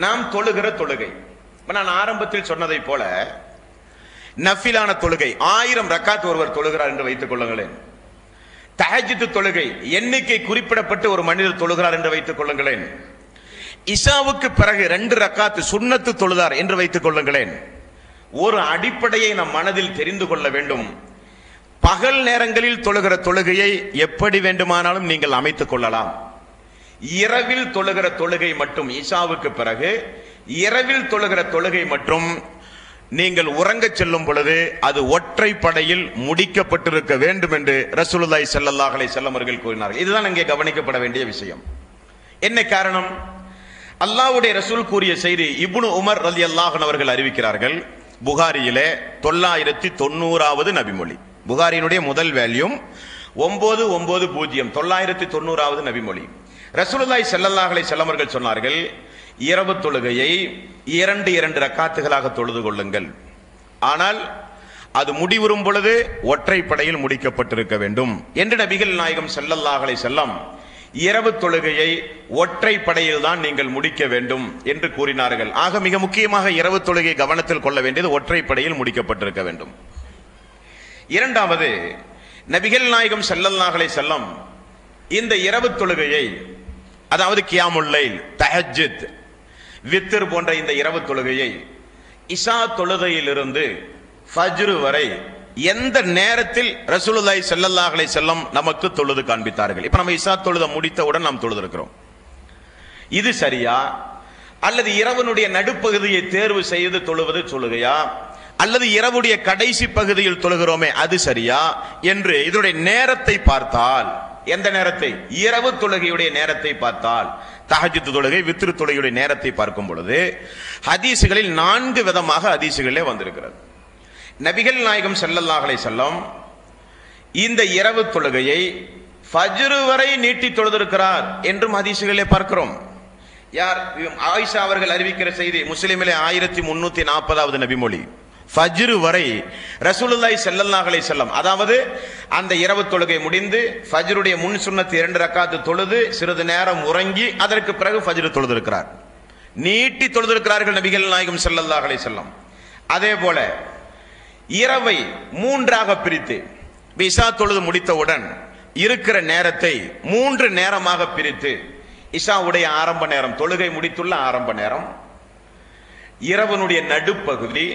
Speaker 1: நாம் தொழுகிற தொழுகை, நான் ஆரம்பத்தில் சொன்னதை போல நஃபிலான தொழுகை 1000 ரக்காத் ஒருவர் தொழுகிறார் என்று வைத்துக் கொள்ளுங்களேன். தஹஜ்ஜுத் தொழுகை எண்ணிக்கை குறிப்பிடப்பட்டு ஒரு மனிதர் தொழுகிறார் என்று வைத்துக் கொள்ளுங்களேன். இஷாவுக்கு பிறகு 2 ரக்காத் சுன்னத்து தொழுதார் என்று வைத்துக் கொள்ளுங்களேன். ஒரு அடிப்படையை நம் மனதில் தெரிந்து கொள்ள வேண்டும். பகல் நேரங்களில் தொழுகிற தொழுகையை எப்படி வேண்டுமானாலும் நீங்கள் அமைத்துக் கொள்ளலாம். இரவில் தொழுகிற தொழுகை மட்டும், இஷாவுக்கு பிறகு இரவில் தொழுகிற தொழுகை மற்றும் நீங்கள் உறங்க செல்லும் பொழுது அது ஒற்றைப்படையில் முடிக்கப்பட்டிருக்க வேண்டும் என்று ரசூலுல்லாஹி ஸல்லல்லாஹு அலைஹி வஸல்லம் அவர்கள் கூறினார்கள். இதுதான் இங்கே கவனிக்கப்பட வேண்டிய விஷயம். என்ன காரணம்? அல்லாஹ்வுடைய ரசூல் கூறிய செய்தி இப்னு உமர் ரலியல்லாஹு அன்ஹு அவர்கள் அறிவிக்கிறார்கள். புகாரியிலே 990வது நபிமொழி, புகாரியினுடைய முதல் வேல்யூம் 990 990வது நபிமொழி. ரசூலுல்லாஹி ஸல்லல்லாஹு அலைஹி வஸல்லம் அவர்கள் சொன்னார்கள், இரவு தொழுகையை 2 ரக்காத்துகளாக தொழுது கொள்ளுங்கள், ஆனால் அது முடிவுறும் பொழுது ஒற்றைப்படையில் முடிக்கப்பட்டிருக்க வேண்டும் என்று நபிகள் நாயகம் ஸல்லல்லாஹு அலைஹி வஸல்லம் இரவு தொழுகையை ஒற்றைப்படையில் தான் நீங்கள் முடிக்க வேண்டும் என்று கூறினார்கள். ஆக மிக முக்கியமாக இரவு தொழுகை கவனத்தில் கொள்ள வேண்டியது ஒற்றைப்படையில் முடிக்கப்பட்டிருக்க வேண்டும். இரண்டாவது, நபிகள் நாயகம் ஸல்லல்லாஹு அலைஹி வஸல்லம் இந்த இரவு தொழுகையை அதாவது கியாமுல் லைல், தஹஜ்ஜுத், வித்ர் போன்ற இந்த இரவு தொழுகையை இஷா தொழுகையிலிருந்து ஃபஜ்ர் வரை எந்த நேரத்தில் ரசூலுல்லாஹி ஸல்லல்லாஹு அலைஹி வஸல்லம் நமக்கு தொழுது காண்பித்தார்கள்? இப்ப நம்ம இஷா தொழுத முடித்தவுடன் நாம் தொழுது இருக்கிறோம். இது சரியா, அல்லது இரவனுடைய நடுப்பகுதியை தேர்வு செய்து தொழுவது தொழுகையா, அல்லது இரவுடைய கடைசி பகுதியில் தொழுகிறோமே அது சரியா என்று இதனுடைய நேரத்தை பார்த்தால், எந்த நேரத்தை? இரவு தொழுகையுடைய நேரத்தை பார்த்தால், தஹஜ்ஜுத் தொழுகை, வித்ர் தொழுகையுடைய நேரத்தை பார்க்கும் பொழுது ஹதீசுகளில் 4 விதமாக ஹதீசுகளே வந்திருக்கிறது. நபிகள் நாயகம் ஸல்லல்லாஹு அலைஹி வஸல்லம் இந்த இரவு தொழுகையை ஃபஜ்ர் வரை நீட்டி தொழுதிருக்கிறார் என்றும் ஹதீசுகளே பார்க்கிறோம். யார்? ஆயிஷா அவர்கள் அறிவிக்கிற செய்தி, முஸ்லிமிலே 1340வது நபிமொழி. ஃபஜ்ர் வரை ரசூலுல்லாஹி ஸல்லல்லாஹு அலைஹி வஸல்லம், அதாவது அந்த இரவு தொழுகை முடிந்து ஃபஜ்ருடைய முன் சுன்னத் 2 ரக்காத்து தொழுது சிறிது நேரம் உறங்கி அதற்கு பிறகு ஃபஜ்ர் தொழுதிருக்கிறார். நீட்டி தொழுதிருக்கிறார்கள் நபிகள் நாயகம் ஸல்லல்லாஹு அலைஹி வஸல்லம். அதே போல இரவை 3ஆக பிரித்து இஷா தொழுது முடித்தவுடன் இருக்கிற நேரத்தை 3 நேரமாக பிரித்து, இஷாவுடைய ஆரம்ப நேரம், தொழுகை முடித்துள்ள ஆரம்ப நேரம், இரவனுடைய நடுப்பகுதி,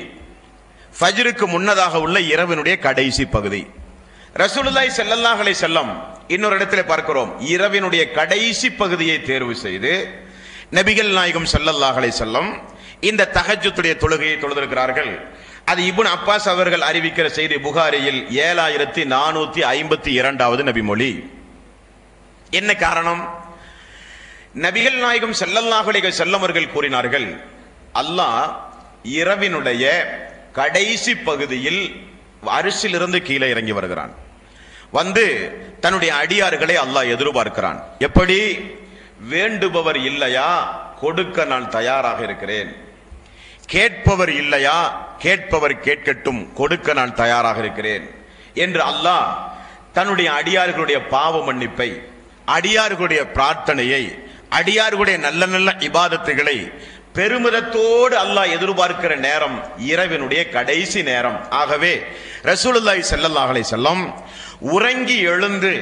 Speaker 1: ஃபஜ்ருக்கு முன்னதாக உள்ள இரவனுடைய கடைசி பகுதி. ரசூலுல்லாஹி ஸல்லல்லாஹு அலைஹி வஸல்லம் இன்னொரு இடத்திலே பார்க்கிறோம், இரவினுடைய கடைசி பகுதியை தேர்வு செய்து நபிகள் நாயகம் ஸல்லல்லாஹு அலைஹி வஸல்லம் இந்த தஹஜ்ஜுடைய தொழுகையை தொழுதிருக்கிறார்கள். அது இப்னு அப்பாஸ் அவர்கள் அறிவிக்கிற செய்தி, புகாரியில் 7452வது நபிமொழி. என்ன காரணம்? நபிகள் நாயகம் ஸல்லல்லாஹு அலைஹி வஸல்லம் அவர்கள் கூறினார்கள், அல்லாஹ் இரவினுடைய கடைசி பகுதியில் அரிசிலிருந்து கீழே இறங்கி வருகிறான். வந்து தன்னுடைய அடியார்களை அல்லாஹ் எதிர்பார்க்கிறான். எப்படி? வேண்டுபவர் இல்லையா, கொடுக்க நான் தயாராக இருக்கிறேன். கேட்பவர் இல்லையா, கேட்பவர் கேட்கட்டும், கொடுக்க நான் தயாராக இருக்கிறேன் என்று அல்லாஹ் தன்னுடைய அடியார்களுடைய பாவ மன்னிப்பை, அடியார்களுடைய பிரார்த்தனையை, அடியார்களுடைய நல்ல நல்ல இபாதத்துகளை பெருமிதத்தோடு அல்லாஹ் எதிர்பார்க்கிற நேரம் இரவினுடைய கடைசி நேரம். ஆகவே ரசூலுல்லாஹி ஸல்லல்லாஹு அலைஹி வஸல்லம் உறங்கி எழுந்து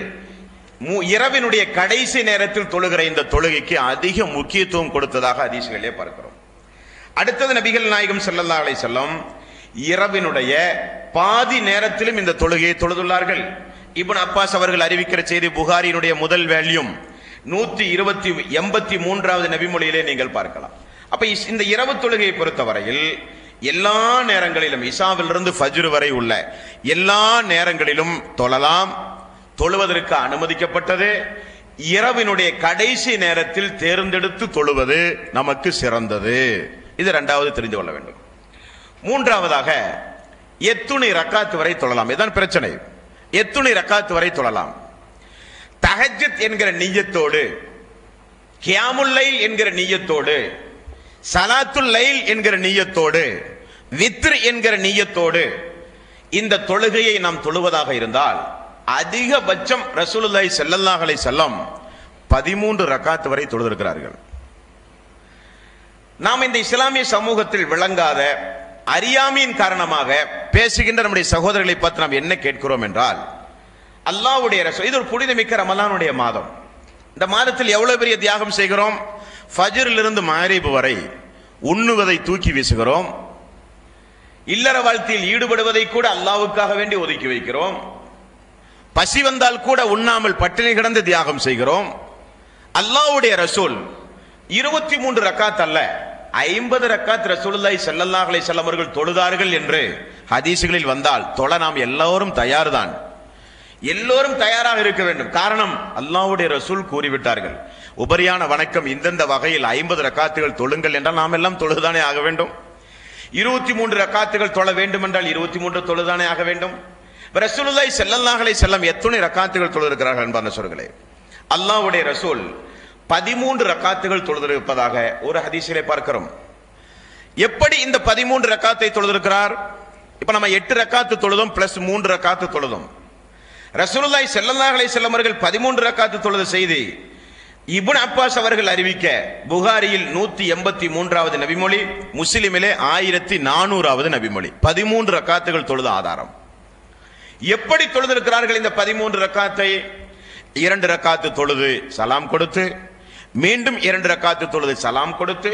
Speaker 1: இரவினுடைய கடைசி நேரத்தில் தொழுகிற இந்த தொழுகைக்கு அதிக முக்கியத்துவம் கொடுத்ததாக ஹதீஸ்களிலே பார்க்கிறோம். அடுத்தது நபிகள் நாயகம் ஸல்லல்லாஹு அலைஹி வஸல்லம் இரவினுடைய பாதி நேரத்திலும் இந்த தொழுகையை தொழுதுள்ளார்கள். இப்னு அப்பாஸ் அவர்கள் அறிவிக்கிற செய்தி, புகாரியினுடைய முதல் வேல்யூம் 183வது நபிமொழியிலே நீங்கள் பார்க்கலாம். அப்ப இந்த இரவு தொழுகையை பொறுத்தவரையில் எல்லா நேரங்களிலும், இஷாவிலிருந்து ஃபஜ்ர் வரை உள்ள எல்லா நேரங்களிலும் தொழலாம். தொழுவதற்கு அனுமதிக்கப்பட்டது. இரவினுடைய கடைசி நேரத்தில் தேர்ந்தெடுத்து தொழுவது நமக்கு சிறந்தது. இது 2வது தெரிந்து கொள்ள வேண்டும். 3வதாக எத்துணை ரக்காத்து வரை தொழலாம். இதுதான் பிரச்சனை. எத்துணை ரக்காத்து வரை தொழலாம்? தஹஜ்ஜுத் என்கிற நிய்யத்தோடு, கியாமுல் லைல் என்கிற நிய்யத்தோடு, ஸலாத்துல் லைல் என்கிற நிய்யத்தோடு, வித்ர் என்கிற நிய்யத்தோடு இந்த தொழுகையை நாம் தொழுவதாக இருந்தால் அதிகபட்சம் ரசூலுல்லாஹி ஸல்லல்லாஹு அலைஹி வஸல்லம் 13 ரக்காத்து வரை தொழுதிருக்கிறார்கள். நாம் இந்த இஸ்லாமிய சமூகத்தில் விளங்காத அறியாமையின் காரணமாக பேசுகின்ற நம்முடைய சகோதரர்களை பார்த்து நாம் என்ன கேட்கிறோம் என்றால், அல்லாஹ்வுடைய ரசூல், இது ஒரு புனிதமிக்க ரமலானுடைய மாதம். இந்த மாதத்தில் எவ்வளவு பெரிய தியாகம் செய்கிறோம். ஃபஜ்ரிலிருந்து மக்ரிப் வரை உண்ணுவதை தூக்கி வீசுகிறோம். இல்லற வாழ்க்கையில் ஈடுபடுவதை கூட அல்லாஹ்வுக்காக வேண்டி ஒதுக்கி வைக்கிறோம். பசி வந்தால் கூட உண்ணாமல் பட்டினி கிடந்து தியாகம் செய்கிறோம். அல்லாஹ்வுடைய ரசூல் 23 ரக்காத் அல்ல 50 ரக்காத் ரசூலுல்லாஹி ஸல்லல்லாஹு அலைஹி வஸல்லம் அவர்கள் தொழுதார்கள் என்று ஹதீஸ்களில் வந்தால் தொழ நாம் எல்லோரும் தயார்தான். எல்லோரும் தயாராக இருக்க வேண்டும். காரணம், அல்லாஹ்வுடைய ரசூல் கூறிவிட்டார்கள், உபரியான வணக்கம் இந்தந்த வகையில் 50 ரக்காத்துகள் தொழுங்கள் என்றால் நாம் எல்லாம் தொழுதானே ஆக வேண்டும். 23 ரக்காத்துகள் தொழ வேண்டும் என்றால் 23 தொழுதானே ஆக வேண்டும். ரசூலுல்லாஹி ஸல்லல்லாஹு அலைஹி வஸல்லம் எத்தனை ரக்காத்துகள் தொழுதிருக்கிறார்கள் அன்பான சகோதரர்களே? அல்லாஹ்வுடைய ரசூல் 13 ரக்காத்துகள் தொழுதிருப்பதாக ஒரு ஹதீஸிலே பார்க்கிறோம். எப்படி இந்த 13 ரக்காத்தை தொழுதிருக்கிறார்? இப்ப நம்ம 8 ரக்காத்து தொழுதோம் பிளஸ் 3 ரக்காத்து தொழுதோம். ரசூலுல்லாஹி ஸல்லல்லாஹு அலைஹி வஸல்லம் அவர்கள் 13 ரக்காத்து தொழுத செய்தி இப்னு அப்பாஸ் அவர்கள் அறிவிக்க புகாரியில் 183வது நபிமொழி, முஸ்லிமிலே 1400வது நபிமொழி. 13 ரக்காத்துகள் தொழுத ஆதாரம். எப்படி தொழுதிருக்கிறார்கள் இந்த 13 ரக்காத்தை? 2 ரக்காத்து தொழுது சலாம் கொடுத்து மீண்டும் 2 ரக்காத்து தொழுது சலாம் கொடுத்து,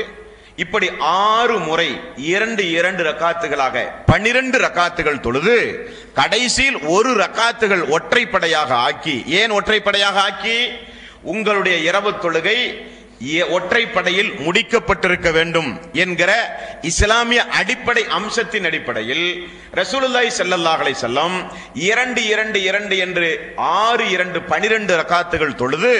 Speaker 1: இப்படி 6 முறை 2 ரக்காத்துகளாக 12 ரக்காத்துகள் தொழுது கடைசியில் 1 ரக்காத்துகள் ஒற்றைப்படையாக ஆக்கி. ஏன் ஒற்றைப்படையாக ஆக்கி? உங்களுடைய இரவு தொழுகை ஒற்றைப்படையில் முடிக்கப்பட்டிருக்க வேண்டும் என்கிற இஸ்லாமிய அடிப்படை அம்சத்தின் அடிப்படையில் ரசூலுல்லாஹி ஸல்லல்லாஹு அலைஹி வஸல்லம் 2 என்று 6 12 ரக்காத்துகள் தொழுது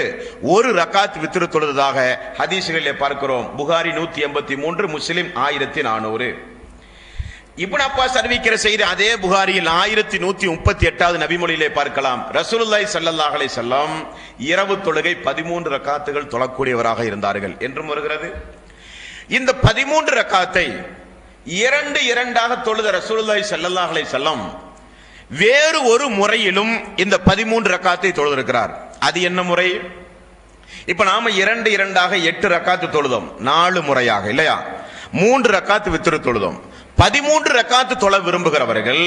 Speaker 1: 1 ரக்காத் வித்ர் தொழுததாக ஹதீஸ்களிலே பார்க்கிறோம். புகாரி 183, முஸ்லிம் 1400. இப்னு அப்பாஸ் அறிவிக்கிற செய்தி அதே புகாரியில் 1138வது நபிமொழியிலே பார்க்கலாம். ரசூலுல்லாஹி ஸல்லல்லாஹு அலைஹி வஸல்லம் இரவு தொழுகை 13 ரக்காத்துகள் தொழக்கூடியவராக இருந்தார்கள் என்றும் வருகிறது. இந்த 13 ரக்காத்தை 2 தொழுத ரசூலுல்லாஹி ஸல்லல்லாஹு அலைஹி வஸல்லம் வேறு ஒரு முறையிலும் இந்த 13 ரக்காத்தை தொழுதிருக்கிறார். அது என்ன முறை? இப்ப நாம 2 8 ரக்காத்து தொழுதோம், 4 முறையாக இல்லையா? 3 ரக்காத்து வித்ர் தொழுதோம். 13 ரக்காத்து தொழ விரும்புகிறவர்கள்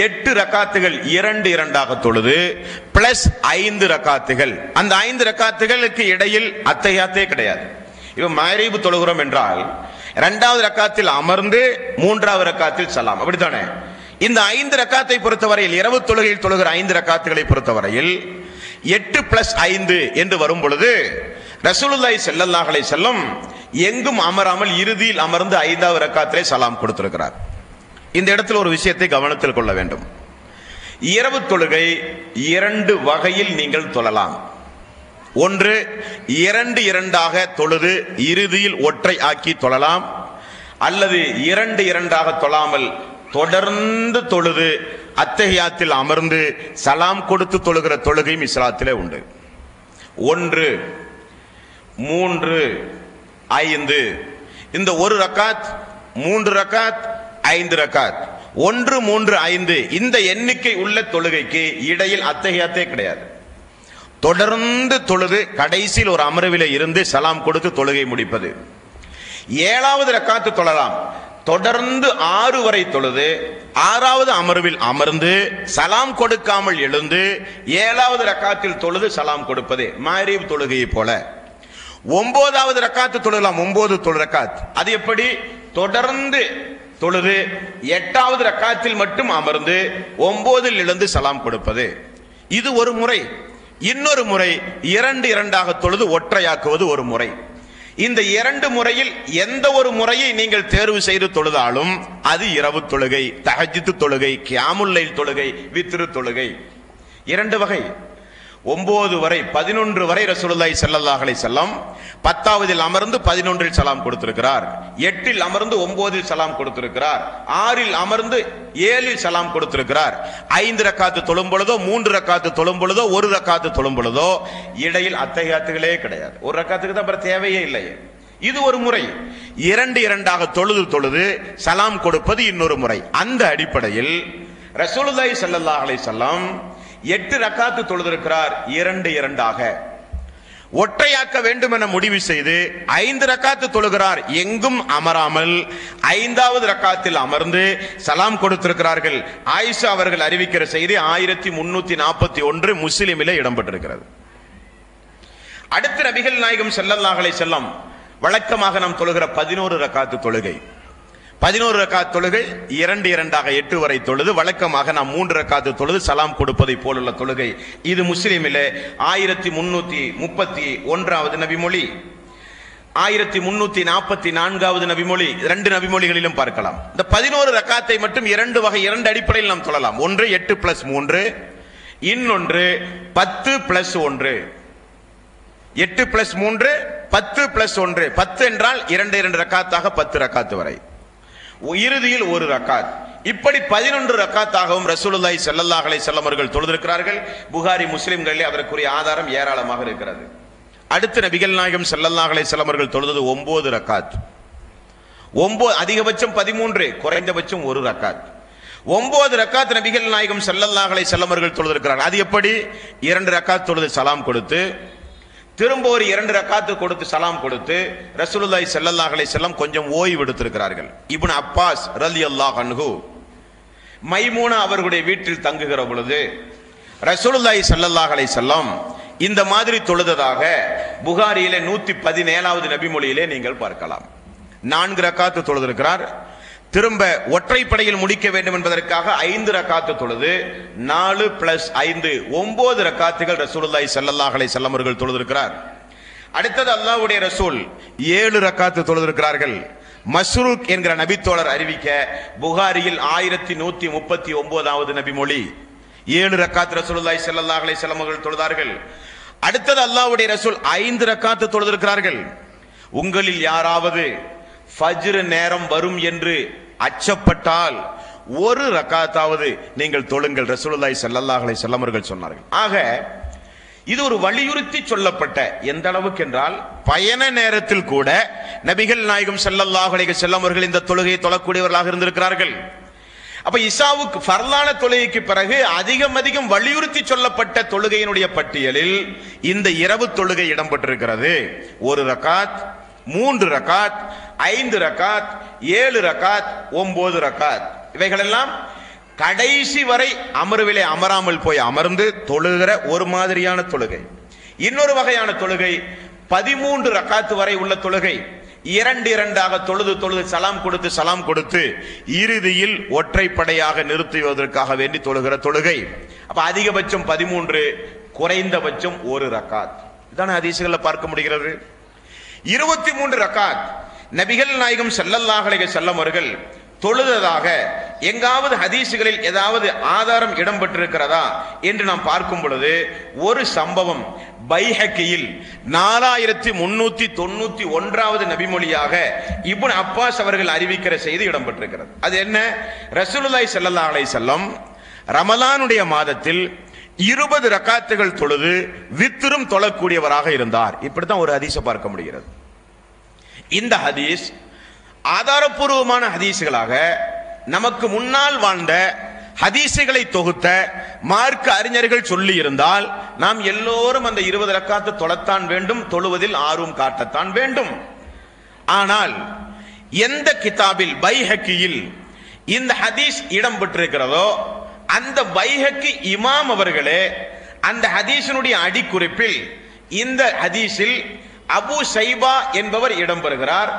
Speaker 1: 8 ரக்காத்துகள் 2 தொழுது பிளஸ் 5 ரக்காத்துகள். அந்த 5 ரக்காத்துகளுக்கு இடையில் அத்தஹியாத்தே கிடையாது. இப்ப மக்ரிப் தொழுகிறோம் என்றால் 2வது ரக்காத்தில் அமர்ந்து 3வது ரக்காத்தில் சலாம், அப்படித்தானே? இந்த 5 ரக்காத்தை பொறுத்தவரையில் இரவு தொழுகையில் தொழுகிற 5 ரக்காத்துகளை பொறுத்தவரையில் 8 பிளஸ் 5 என்று வரும் பொழுது ரசூலுல்லாஹி ஸல்லல்லாஹு அலைஹி வஸல்லம் எங்கும் அமராமல் இறுதியில் அமர்ந்து 5வது ரக்காத்திலே சலாம் கொடுத்திருக்கிறார். இந்த இடத்தில் ஒரு விஷயத்தை கவனத்தில் கொள்ள வேண்டும். இரவு தொழுகை 2 வகையில் நீங்கள் தொழலாம். ஒன்று 2 தொழுது இறுதியில் ஒற்றை ஆக்கி தொழலாம், அல்லது 2 தொழாமல் தொடர்ந்து தொழுது அத்தஹியாத்தில் அமர்ந்து சலாம் கொடுத்து தொழுகிற தொழுகையும் இஸ்லாத்திலே உண்டு. 1 3 5 இந்த 1 ரக்காத் 3 ரக்காத் 5 ரக்காத் 1 3 5 இந்த எண்ணிக்கை உள்ள தொழுகைக்கு இடையில் அத்தஹியாத்தே கிடையாது. தொடர்ந்து தொழுது கடைசியில் ஒரு அமர்விலே இருந்து சலாம் கொடுத்து தொழுகை முடிப்பது. 7வது ரக்காத்து தொழலாம். தொடர்ந்து 6 வரை தொழுது 6வது அமர்வில் அமர்ந்து சலாம் கொடுக்காமல் எழுந்து 7வது ரக்காத்தில் தொழுது சலாம் கொடுப்பது மக்ரிப் தொழுகையை போல. 9வது ரக்காத்து தொழலாம். 9 ரக்காத் அது எப்படி? தொடர்ந்து தொழுது 8வது ரக்காத்தில் மட்டும் அமர்ந்து 9ல் எழுந்து சலாம் கொடுப்பது. இது ஒரு முறை. இன்னொரு முறை 2 தொழுது ஒற்றையாக்குவது ஒரு முறை. இந்த 2 முறையில் எந்த ஒரு முறையை நீங்கள் தேர்வு செய்து தொழுதாலும் அது இரவு தொழுகை, தஹஜ்ஜுத் தொழுகை, கியாமுல் லைல் தொழுகை, வித்ர் தொழுகை. 2 வகை. 9 வரை 11 வரை ரசூலுல்லாஹி ஸல்லல்லாஹு அலைஹி வஸல்லம் 10வதில் அமர்ந்து 11ல் சலாம் கொடுத்திருக்கிறார். 8ல் அமர்ந்து 9ல் சலாம் கொடுத்திருக்கிறார். 6ல் அமர்ந்து 7ல் சலாம் கொடுத்திருக்கிறார். 5 ரக்காத்து தொழும் பொழுதோ 3 ரக்காத்து தொழும் பொழுதோ 1 ரக்காத்து தொழும் பொழுதோ இடையில் அத்தஹியாத்துகளே கிடையாது. ஒரு ரக்காத்துக்கு தான் அப்புறம் தேவையே இல்லை. இது ஒரு முறை. 2 தொழுது சலாம் கொடுப்பது இன்னொரு முறை. அந்த அடிப்படையில் ரசூலுல்லாஹி ஸல்லல்லாஹு அலைஹி வஸல்லம் 8 ரக்காத்து தொழுதிருக்கிறார். 2 ஒற்றையாக்க வேண்டும் என முடிவு செய்து 5 ரக்காத்து தொழுகிறார். எங்கும் அமராமல் 5வது ரக்காத்தில் அமர்ந்து சலாம் கொடுத்திருக்கிறார்கள். ஆயிஷா அவர்கள் அறிவிக்கிற செய்தி 1341 முஸ்லிமிலே இடம்பெற்றிருக்கிறது. அடுத்த நபிகள் நாயகம் ஸல்லல்லாஹு அலைஹி வஸல்லம் வழக்கமாக நாம் தொழுகிற 11 ரக்காத்து தொழுகை. 11 ரக்காத் தொழுகை 2 8 வரை தொழுது வழக்கமாக நாம் 3 ரக்காத்து தொழுது சலாம் கொடுப்பதை போலுள்ள தொழுகை. இது முஸ்லிமிலே 1331வது நபிமொழி, 1344வது நபிமொழி, 2 நபிமொழிகளிலும் பார்க்கலாம். இந்த 11 ரக்காத்தை மட்டும் 2 வகை 2 அடிப்படையில் நாம் தொழலாம். ஒன்று 8 + 3, இன்னொன்று 10 + 1. 8 + 3 10 + 1. 10 என்றால் 2 ரக்காத்தாக 10 ரக்காத்து வரை, இறுதியில் 1 ரக்காத். இப்படி 11 ரக்காத்தாகவும் ரசூலுல்லாஹி ஸல்லல்லாஹு அலைஹி வஸல்லம் அவர்கள் தொழுதிருக்கிறார்கள். புகாரி முஸ்லிம்களிலே அதற்குரிய ஆதாரம் ஏராளமாக இருக்கிறது. அடுத்து நபிகள் நாயகம் ஸல்லல்லாஹு அலைஹி வஸல்லம் அவர்கள் தொழுது 9 ரக்காத். 9 அதிகபட்சம் 13, குறைந்தபட்சம் 1 ரக்காத். 9 ரக்காத் நபிகள் நாயகம் ஸல்லல்லாஹு அலைஹி வஸல்லம் அவர்கள் தொழுதிருக்கிறார்கள். அது எப்படி? 2 ரக்காத் தொழுது சலாம் கொடுத்து திரும்ப ஒரு 2 ரக்காத்து கொடுத்து சலாம் கொடுத்து ரசூலுல்லாஹி ஸல்லல்லாஹு அலைஹி வஸல்லம் கொஞ்சம் ஓய்வு எடுத்திருக்கிறார்கள். இப்னு அப்பாஸ் ரலியல்லாஹு அன்ஹு மைமூனா அவர்களுடைய வீட்டில் தங்குகிற பொழுது ரசூலுல்லாஹி ஸல்லல்லாஹு அலைஹி வஸல்லம் இந்த மாதிரி தொழுததாக புகாரியிலே 117வது நபிமொழியிலே நீங்கள் பார்க்கலாம். 4 ரக்காத்து தொழுதிருக்கிறார். திரும்ப ஒற்றைப்படையில் முடிக்க வேண்டும் என்பதற்காக 5 ரக்காத்து தொழுது 4 + 5 9 ரக்காத்துகள் ரசூலுல்லாஹி ஸல்லல்லாஹு அலைஹி வஸல்லம் அவர்கள் தொழுதிருக்கிறார். அடுத்தது அல்லாஹ்வுடைய ரசூல் 7 ரக்காத்து தொழுதிருக்கிறார்கள். மஸ்ரூக் என்கிற நபித்தோழர் அறிவிக்க புகாரியில் 1139வது நபிமொழி 7 ரக்காத் ரசூலுல்லாஹி ஸல்லல்லாஹு அலைஹி வஸல்லம் அவர்கள் தொழுதார்கள். அடுத்தது அல்லாஹ்வுடைய ரசூல் 5 ரக்காத்து தொழுதிருக்கிறார்கள். உங்களில் யாராவது ஃபஜ்ர் நேரம் வரும் என்று அச்சப்பட்டால் 1 ரக்காத்தாவது நீங்கள் தொழுங்கள் ரசூலுல்லாஹி ஸல்லல்லாஹு அலைஹி வஸல்லம் அவர்கள் சொன்னார்கள். ஆக இது ஒரு வலியுறுத்தி சொல்லப்பட்ட, எந்த அளவுக்கு என்றால் பயண நேரத்தில் கூட நபிகள் நாயகம் ஸல்லல்லாஹு அலைஹி வஸல்லம் அவர்கள் இந்த தொழுகையை தொழக்கூடியவர்களாக இருந்திருக்கிறார்கள். அப்ப இசாவுக்கு ஃபர்லான தொழுகைக்கு பிறகு அதிகம் வலியுறுத்தி சொல்லப்பட்ட தொழுகையினுடைய பட்டியலில் இந்த இரவு தொழுகை இடம்பெற்றிருக்கிறது. 1 ரக்காத், 3 ரக்காத், 5 ரக்காத், 7 ரக்காத், 9 ரக்காத். இவைகளெல்லாம் கடைசி வரை அமர்விலே அமராமல் போய் அமர்ந்து தொழுகிற ஒரு மாதிரியான தொழுகை. இன்னொரு வகையான தொழுகை 13 ரக்காத்து வரை உள்ள தொழுகை. 2 தொழுது சலாம் கொடுத்து இறுதியில் ஒற்றைப்படையாக நிறுத்துவதற்காக வேண்டி தொழுகிற தொழுகை. அப்ப அதிகபட்சம் 13, குறைந்தபட்சம் 1 ரக்காத். இதான ஹதீஸ்களில் பார்க்க முடிகிறது. 23 ரக்காத் நபிகள் நாயகம் ஸல்லல்லாஹு அலைஹி வஸல்லம் அவர்கள் தொழுததாக எங்காவது ஹதீசுகளில் ஏதாவது ஆதாரம் இடம்பெற்றிருக்கிறதா என்று நாம் பார்க்கும் பொழுது ஒரு சம்பவம் பைஹக்கியில் 4391வது நபிமொழியாக இப்னு அப்பாஸ் அவர்கள் அறிவிக்கிற செய்தி இடம்பெற்றிருக்கிறது. அது என்ன? ரசூலுல்லாஹி ஸல்லல்லாஹு அலைஹி வஸல்லம் ரமலானுடைய மாதத்தில் 20 ரக்காத்துகள் தொழுது வித்ரும் தொழக்கூடியவராக இருந்தார். இப்படித்தான் ஒரு ஹதீஸை பார்க்க முடிகிறது. இந்த ஹதீஸ் ஆதாரபூர்வமான ஹதீஸ்களாக நமக்கு முன்னால் வாழ்ந்த ஹதீசுகளை தொகுத்த மார்க்க அறிஞர்கள் சொல்லி இருந்தால் நாம் எல்லோரும் அந்த 20 ரக்காத்து தொழத்தான் வேண்டும், தொழுவதில் ஆர்வம் காட்டத்தான் வேண்டும். ஆனால் எந்த கிதாபில் பைஹக்கியில் இந்த ஹதீஸ் இடம் பெற்றிருக்கிறதோ அந்த பைஹக்கி இமாம் அவர்களே அந்த ஹதீஸினுடைய அடிக்குறிப்பில் இந்த ஹதீஸில் அபு ஷைபா என்பவர் இடம்பெறுகிறார்.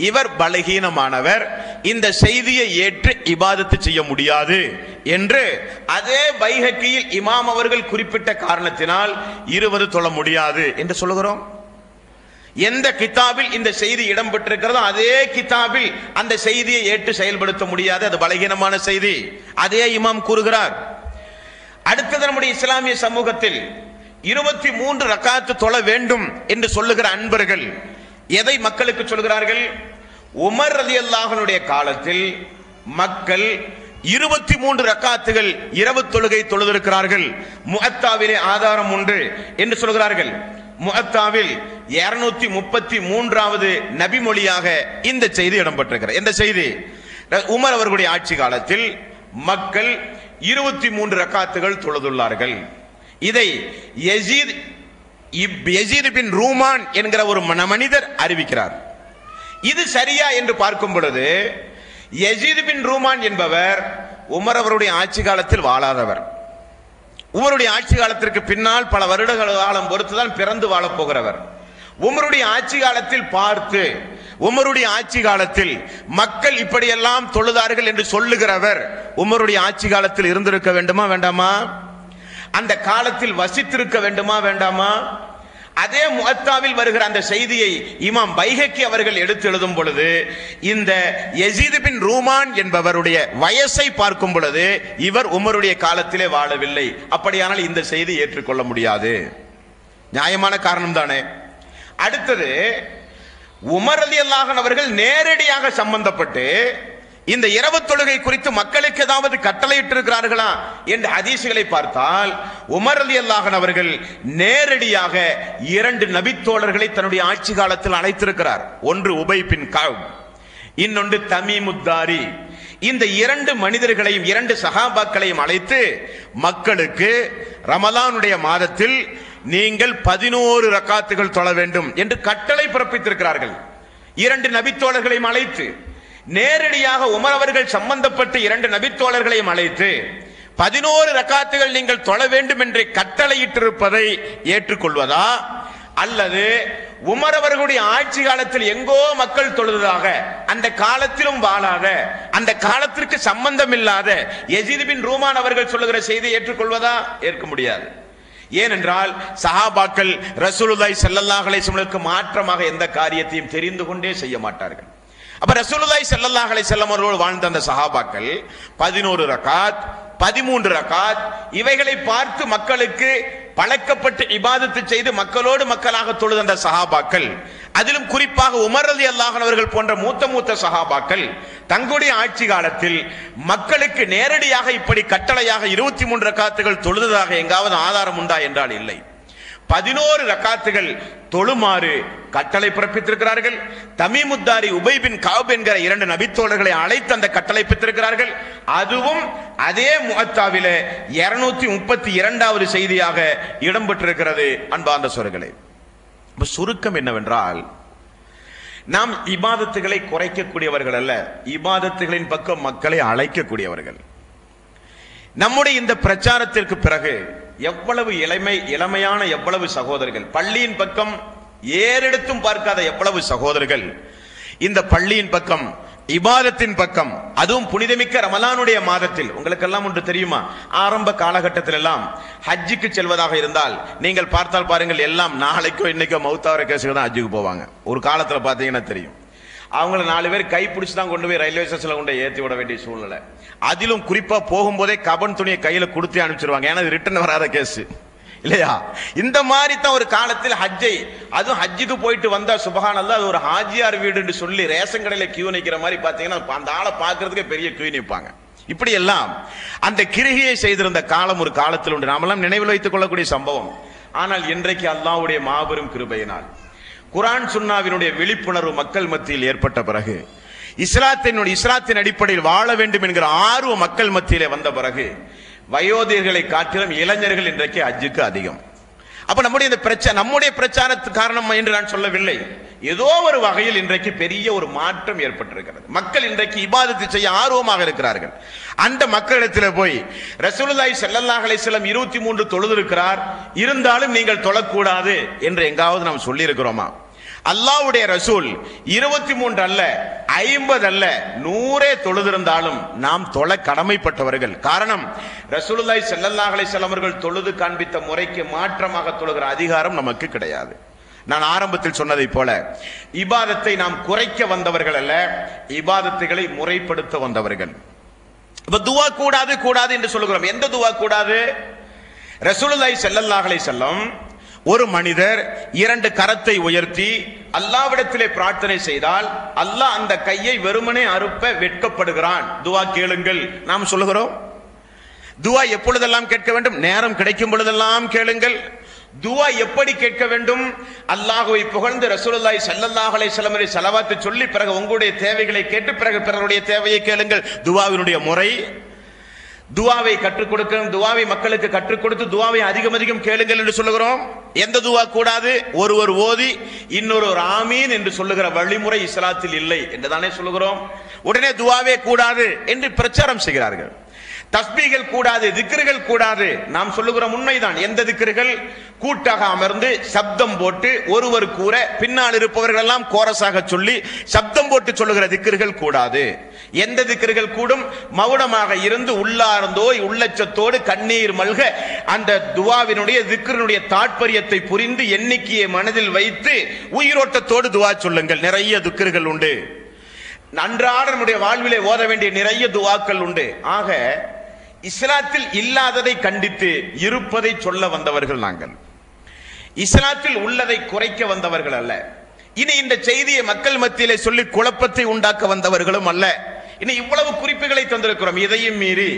Speaker 1: இவர் பலகீனமானவர், இந்த செய்தியை ஏற்று இபாதத்து செய்ய முடியாது என்று அதே பைஹக்கியில் இமாம் அவர்கள் குறிப்பிட்ட காரணத்தினால் 20 தொழ முடியாது என்று சொல்லுகிறோம். எந்த கிதாபில் இந்த செய்தி இடம்பெற்றிருக்கிறதோ அதே கிதாபில் அந்த செய்தியை ஏற்று செயல்படுத்த முடியாது, அது பலகீனமான செய்தி, அதே இமாம் கூறுகிறார். அடுத்தது நம்முடைய இஸ்லாமிய சமூகத்தில் 23 ரக்காத்து தொழ வேண்டும் என்று சொல்லுகிற அன்பர்கள் எதை மக்களுக்கு சொல்கிறார்கள்? உமர் ரலியல்லாஹு அன்ஹுடைய காலத்தில் மக்கள் 23 ரக்காத்துகள் இரவு தொழுகை தொழுதிருக்கிறார்கள், முஅத்தாவிலே ஆதாரம் உண்டு என்று சொல்கிறார்கள். முஅத்தாவில் 233வது நபிமொழியாக இந்த செய்தி இடம்பெற்றிருக்கிறது. இந்த செய்தி உமர் அவர்களுடைய ஆட்சி காலத்தில் மக்கள் 23 ரக்காத்துகள் தொழுதுள்ளார்கள். இதை யஸீத் பின் ரூமான் என்கிற ஒரு மனிதர் அறிவிக்கிறார். இது சரியா என்று பார்க்கும் பொழுது யஸீத் பின் ரூமான் என்பவர் உமர் அவருடைய ஆட்சி காலத்தில் வாழாதவர். உமருடைய ஆட்சி காலத்திற்கு பின்னால் பல வருட காலம் பொறுத்துதான் பிறந்து வாழப் போகிறவர். உமருடைய ஆட்சி காலத்தில் பார்த்து உமருடைய ஆட்சி காலத்தில் மக்கள் இப்படியெல்லாம் தொழுதார்கள் என்று சொல்லுகிறவர் உமருடைய ஆட்சி காலத்தில் இருந்திருக்க வேண்டுமா வேண்டாமா? அந்த காலத்தில் வசித்திருக்க வேண்டுமா வேண்டாமா? அதே முஅத்தாவில் வருகிற அந்த செய்தியை இமாம் பைஹக்கி அவர்கள் எடுத்து எழுதும் பொழுது இந்த யஸீத் பின் ரூமான் என்பவருடைய வயசை பார்க்கும் பொழுது இவர் உமருடைய காலத்திலே வாழவில்லை. அப்படியானால் இந்த செய்தி ஏற்றுக்கொள்ள முடியாது. நியாயமான காரணம் தானே. அடுத்தது உமர் ரலியல்லாஹு அன்ஹு அவர்கள் நேரடியாக சம்பந்தப்பட்டு இந்த இரவு தொழுகை குறித்து மக்களுக்கு ஏதாவது கட்டளையிட்டு இருக்கிறார்களா என்ற ஹதீசுகளை பார்த்தால் உமர் ரலியல்லாஹு அன்ஹு அவர்கள் நேரடியாக 2 நபித்தோழர்களை தன்னுடைய ஆட்சி காலத்தில் அழைத்திருக்கிறார். ஒன்று உபை பின் கஅப், இன்னொன்று தமீமுத்தாரி. இந்த 2 மனிதர்களையும் 2 சஹாபாக்களையும் அழைத்து மக்களுக்கு ரமலானுடைய மாதத்தில் நீங்கள் 11 ரக்காத்துகள் தொழ வேண்டும் என்று கட்டளை பிறப்பித்திருக்கிறார்கள். 2 நபித்தோழர்களையும் அழைத்து நேரடியாக உமர் அவர்கள் சம்பந்தப்பட்டு 2 நபித்தோழர்களையும் அழைத்து 11 ரக்காத்துகள் நீங்கள் தொழ வேண்டும் என்று கட்டளையிட்டிருப்பதை ஏற்றுக்கொள்வதா, அல்லது உமர் அவர்களுடைய ஆட்சி காலத்தில் எங்கோ மக்கள் தொழுதாக அந்த காலத்திலும் வாழாத அந்த காலத்திற்கு சம்பந்தம் இல்லாத யஸீத் பின் ரூமான் அவர்கள் சொல்லுகிற செய்தியை ஏற்றுக்கொள்வதா? ஏற்க முடியாது. ஏனென்றால் சஹாபாக்கள் ரசூலுல்லாஹி ஸல்லல்லாஹு அலைஹி வஸல்லம் மாற்றமாக எந்த காரியத்தையும் தெரிந்து கொண்டே செய்ய மாட்டார்கள். அப்ப ரசூலுல்லாஹி ஸல்லல்லாஹு அலைஹி வஸல்லம் அவர்களோடு வாழ்ந்த அந்த சஹாபாக்கள் 11 ரக்காத் 13 ரக்காத் இவைகளை பார்த்து மக்களுக்கு பழக்கப்பட்டு இபாதத்து செய்து மக்களோடு மக்களாக தொழுத அந்த சஹாபாக்கள், அதிலும் குறிப்பாக உமர் ரலியல்லாஹு அன்ஹு அவர்கள் போன்ற மூத்த சஹாபாக்கள் தங்களுடைய ஆட்சி காலத்தில் மக்களுக்கு நேரடியாக இப்படி கட்டளையாக 23 ரக்காத்துகள் தொழுததாக எங்காவது ஆதாரம் உண்டா என்றால் இல்லை. 11 ரக்காத்துகள் தொழுமாறு கட்டளை பிறப்பித்திருக்கிறார்கள். தமீமுத்தாரி உபை பின் கஅப் என்கிற 2 நபித்தோழர்களை அழைத்து அந்த கட்டளை பிறப்பித்திருக்கிறார்கள். அதுவும் அதே முஅத்தாவிலே 232வது செய்தியாக இடம்பெற்றிருக்கிறது. அன்பார்ந்த சகோதரர்களே, சுருக்கம் என்னவென்றால், நாம் இபாதத்துகளை குறைக்கக்கூடியவர்கள் அல்ல, இபாதத்துகளின் பக்கம் மக்களை அழைக்கக்கூடியவர்கள். நம்முடைய இந்த பிரச்சாரத்திற்கு பிறகு எவ்வளவு இளமையான எவ்வளவு சகோதரர்கள், பள்ளியின் பக்கம் ஏறெடுத்தும் பார்க்காத எவ்வளவு சகோதரர்கள் இந்த பள்ளியின் பக்கம், இபாதத்தின் பக்கம், அதுவும் புனிதமிக்க ரமலானுடைய மாதத்தில், உங்களுக்கெல்லாம் ஒன்று தெரியுமா, ஆரம்ப காலகட்டத்தில் எல்லாம் ஹஜ்ஜுக்கு செல்வதாக இருந்தால் நீங்கள் பார்த்தால் பாருங்கள், எல்லாம் நாளைக்கோ இன்னைக்கோ மௌத்தாவர கேஸுக்கு தான் ஹஜ்ஜுக்கு போவாங்க. ஒரு காலத்தில் பார்த்தீங்கன்னா தெரியும், அவங்கள 4 பேர் கை பிடிச்சி தான் கொண்டு போய் ரயில்வே ஸ்டேஷன்ல கொண்டு ஏற்றி விட வேண்டிய சூழ்நிலை. அதிலும் குறிப்பா போகும்போதே கபன் துணியை கையில கொடுத்து அனுப்பிச்சிருவாங்க, ஏன்னா ரிட்டர்ன் வராத கேஸ் இல்லையா. இந்த மாதிரி தான் ஒரு காலத்தில் ஹஜ்ஜை, அதுவும் ஹஜ்ஜுக்கு போயிட்டு வந்தா சுபஹானல்லாஹ், அது ஒரு ஹாஜியார் வீடுன்னு சொல்லி ரேஷன் கடையில கியூ நிக்கிற மாதிரி பாத்தீங்கன்னா அந்த ஆளை பாக்குறதுக்கே பெரிய கியூ நிற்பாங்க. இப்படி எல்லாம் அந்த கிருகியை செய்திருந்த காலம் ஒரு காலத்தில் உண்டு. நாமெல்லாம் நினைவில் வைத்துக் கொள்ளக்கூடிய சம்பவம். ஆனால் இன்றைக்கு அல்லாஹ்வுடைய மாபெரும் கிருபையினால் குர்ஆன் சுன்னாவினுடைய விழிப்புணர்வு மக்கள் மத்தியில் ஏற்பட்ட பிறகு, இஸ்லாத்தின் அடிப்படையில் வாழ வேண்டும் என்கிற ஆர்வம் மக்கள் மத்தியிலே வந்த பிறகு, வயோதிகர்களை காட்டிலும் இளைஞர்கள் இன்றைக்கு ஹஜ்ஜுக்கு அதிகம். அப்ப நம்முடைய பிரச்சாரத்துக்கு காரணம் என்று நான் சொல்லவில்லை, ஏதோ ஒரு வகையில் இன்றைக்கு பெரிய ஒரு மாற்றம் ஏற்பட்டிருக்கிறது. மக்கள் இன்றைக்கு இபாதத்து செய்ய ஆர்வமாக இருக்கிறார்கள். அந்த மக்களிடத்தில் போய் ரசூலுல்லாஹி ஸல்லல்லாஹு அலைஹி வஸல்லம் 23 தொழுதிருக்கிறார், இருந்தாலும் நீங்கள் தொழக்கூடாது என்று எங்காவது நாம் சொல்லி இருக்கிறோமா? அல்லாஹ்வுடைய ரசூல் 23 அல்ல, 50 அல்ல, 100 தொழுதிருந்தாலும் நாம் தொழ கடமைப்பட்டவர்கள். காரணம், ரசூலுல்லாஹி ஸல்லல்லாஹு அலைஹி வஸல்லம் அவர்கள் தொழுது காண்பித்த முறைக்கு மாற்றமாக தொழுகிற அதிகாரம் நமக்கு கிடையாது. நான் ஆரம்பத்தில் சொன்னதை போல இபாதத்தை நாம் குறைக்க வந்தவர்கள் அல்ல, இபாதத்துகளை முறைப்படுத்த வந்தவர்கள். இப்ப துஆ கூடாது என்று சொல்லுகிறோம். எந்த துஆ கூடாது? ரசூலுல்லாஹி ஸல்லல்லாஹு அலைஹி வஸல்லம் ஒரு மனிதர் 2 கரத்தை உயர்த்தி அல்லாஹ்விடத்திலே பிரார்த்தனை செய்தால் அல்லாஹ் அந்த கையை வெறுமனே அறுப்ப வெட்கப்படுகிறான். துஆ கேளுங்கள் நாம் சொல்லுகிறோம். துஆ எப்பொழுதெல்லாம் கேட்க வேண்டும்? நேரம் கிடைக்கும் பொழுதெல்லாம் கேளுங்கள். துஆ எப்படி கேட்க வேண்டும்? அல்லாஹ்வை புகழ்ந்து ரசூலுல்லாஹி ஸல்லல்லாஹு அலைஹி வஸல்லம் ஸலவாத்து சொல்லி பிறகு உங்களுடைய தேவைகளை கேட்டு பிறகு பிறருடைய தேவையை கேளுங்கள். துஆவினுடைய முறை, துஆவை கற்றுக் கொடுக்கணும், துஆவை மக்களுக்கு கற்றுக் கொடுத்து துஆவை அதிகம் கேளுங்கள் என்று சொல்லுகிறோம். எந்த துஆ கூடாது? ஒருவர் ஓதி இன்னொரு ஆமீன் என்று சொல்லுகிற வழிமுறை இஸ்லாத்தில் இல்லை என்று தானே சொல்லுகிறோம். உடனே துஆவே கூடாது என்று பிரச்சாரம் செய்கிறார்கள். தஸ்பீகள் கூடாது, திக்ருகள் கூடாது. நாம் சொல்லுகிறோம் உண்மைதான். எந்த திக்ருகள்? கூட்டாக அமர்ந்து சப்தம் போட்டு ஒருவர் கூற பின்னால் இருப்பவர்கள் எல்லாம் கோரஸாக சொல்லி சப்தம் போட்டு சொல்லுகிற திக்ருகள் கூடாது. எந்த திக்ருகள் கூடும்? மௌனமாக இருந்து உள்ளார்ந்தோய் உள்ளச்சத்தோடு கண்ணீர் மல்க அந்த துஆவினுடைய திக்ருனுடைய தாற்பயத்தை புரிந்து எண்ணிக்கையை மனதில் வைத்து உயிரோட்டத்தோடு துஆ சொல்லுங்கள். நிறைய திக்ருகள் உண்டு. அன்றாட நம்முடைய வாழ்விலே ஓத வேண்டிய நிறைய துஆக்கள் உண்டு. ஆக இஸ்லாத்தில் இல்லாததை கண்டித்து இருப்பதை சொல்ல வந்தவர்கள் நாங்கள், இஸ்லாத்தில் உள்ளதை குறைக்க வந்தவர்கள் அல்ல. இனி இந்த செய்தியை மக்கள் மத்தியிலே சொல்லி குழப்பத்தை உண்டாக்க வந்தவர்களும் அல்ல. இனி இவ்வளவு குறிப்புகளை தந்திருக்கிறோம். இதையும் மீறி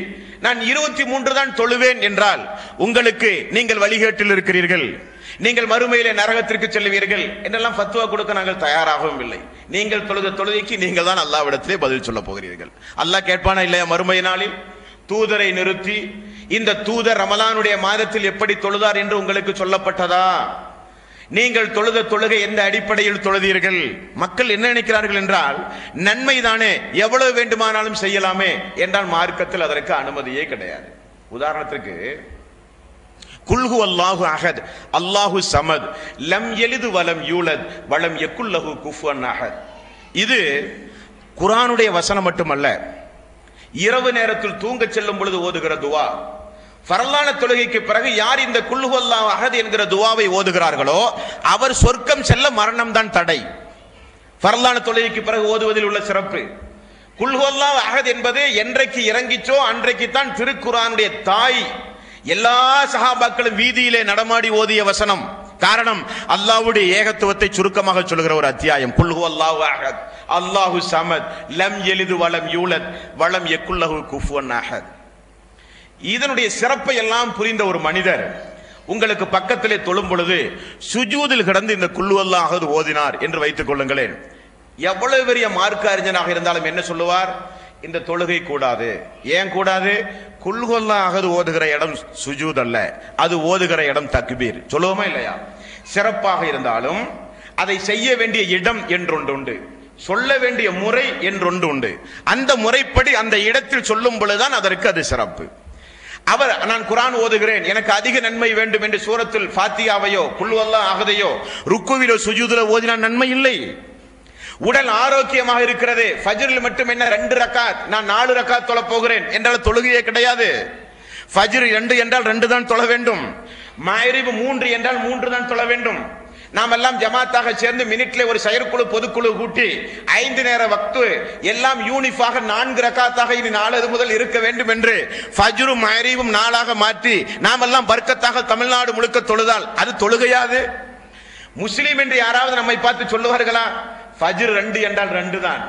Speaker 1: நான் 23 தான் தொழுவேன் என்றால் உங்களுக்கு நீங்கள் வழிகேட்டில் இருக்கிறீர்கள், நீங்கள் மறுமையிலே நரகத்திற்கு செல்வீர்கள் என்றெல்லாம் ஃபத்வா கொடுக்க நாங்கள் தயாராகவும் இல்லை. நீங்கள் தொழுத தொழுகைக்கு நீங்கள் தான் அல்லாஹ்விடத்திலே பதில் சொல்ல போகிறீர்கள். அல்லாஹ் கேட்பானா இல்லையா மறுமை நாளில்? தூதரை நிறுத்தி இந்த தூதர் ரமலானுடைய மாதத்தில் எப்படி தொழுதார் என்று உங்களுக்கு சொல்லப்பட்டதா? நீங்கள் தொழுத தொழுகை எந்த அடிப்படையில் தொழுதீர்கள்? மக்கள் என்ன நினைக்கிறார்கள் என்றால், நன்மை தானே, எவ்வளவு வேண்டுமானாலும் செய்யலாமே என்றால் மார்க்கத்தில் அதற்கு அனுமதியே கிடையாது. உதாரணத்துக்கு குல்ஹு அல்லாஹு அஹத் அல்லாஹு சமத் லம் யலிது வலம் யூலத் வலம் யகுல் லஹு குஃபுவன் அஹத். இது குர்ஆனுடைய வசனம் மட்டுமல்ல, இரவு நேரத்தில் தூங்க செல்லும் பொழுது ஓதுகிற துவா. ஃபர்லான தொழுகைக்கு பிறகு யார் இந்த குல்ஹு அல்லாஹு அஹத் என்கிற துவாவை ஓதுகிறார்களோ அவர் சொர்க்கம் செல்ல மரணம் தான் தடை. ஃபர்லான தொழுகைக்கு பிறகு ஓதுவதில் உள்ள சிறப்பு. குல்ஹு அல்லாஹு அஹத் என்பது என்றைக்கு இறங்கிச்சோ அன்றைக்கு தான் திருக்குர்ஆனுடைய தாய் எல்லா சஹாபாக்களும் வீதியிலே நடமாடி ஓதிய வசனம். காரணம், அல்லாஹ்வுடைய ஏகத்துவத்தை சுருக்கமாக சொல்கிற ஒரு அத்தியாயம். குல் ஹுவல்லாஹு அஹத் அல்லாஹு ஸமத் லம் யலிது வலம் யூலத் வலம் யகுல் லஹு குஃபுவன் அஹத். இதனுடைய சிறப்பை எல்லாம் புரிந்த ஒரு மனிதர் உங்களுக்கு பக்கத்திலே தொழும் பொழுது சுஜூதில் கிடந்து இந்த குல் ஹுவல்லாஹு அஹத் ஓதினார் என்று வைத்துக் கொள்ளுங்களேன். எவ்வளவு பெரிய மார்க்க அறிஞனாக இருந்தாலும் என்ன சொல்லுவார்? இந்த தொழுகை கூடாது. ஏன் கூடாது? குல் ஹுவல்லாஹு அஹத் ஓதுகிற இடம் சுஜூத் அல்ல, அது ஓதுகிற இடம் தக்பீர். சொல்லுவோமா இல்லையா? சிறப்பாக இருந்தாலும் அதை செய்ய வேண்டிய இடம் என்றொன்று உண்டு, சொல்ல வேண்டிய முறை என்றொன்று உண்டு. அந்த முறைப்படி அந்த இடத்தில் சொல்லும் பொழுதுதான் அதற்கு அது சிறப்பு. அவர் நான் குர்ஆன் ஓதுகிறேன், எனக்கு அதிக நன்மை வேண்டும் என்று சூரத்துல் ஃபாத்தியாவையோ குல் ஹுவல்லாஹு அஹதையோ ருக்குவிலோ சுஜூதிலோ ஓதினால் நன்மை இல்லை. உடல் ஆரோக்கியமாக இருக்கிறது, ஃபஜ்ரில் மட்டும் என்ன 2 ரக்காத், நான் 4 ரக்காத் தொழ போகிறேன் என்றால் தொழுகையே கிடையாது. ஃபஜ்ர் 2 என்றால் 2 தான் தொழ வேண்டும். மக்ரிப் 3 என்றால் 3 தான் தொழ வேண்டும். நாம் எல்லாம் ஜமாத்தாக சேர்ந்து மினிட்ல ஒரு செயற்குழு பொதுக்குழு கூட்டி 5 நேர வக்து எல்லாம் யூனிஃபாக 4 ரக்காத்தாக இனி 4 முதல் இருக்க வேண்டும் என்று ஃபஜ்ரும் மக்ரிபும் 4ஆக மாற்றி நாம் எல்லாம் பர்க்கத்தாக தமிழ்நாடு முழுக்க தொழுதால் அது தொழுகையாது? முஸ்லிம் என்று யாராவது நம்மை பார்த்து சொல்லுவார்களா? ஃபஜ்ர் 2 என்றால் 2 தான்,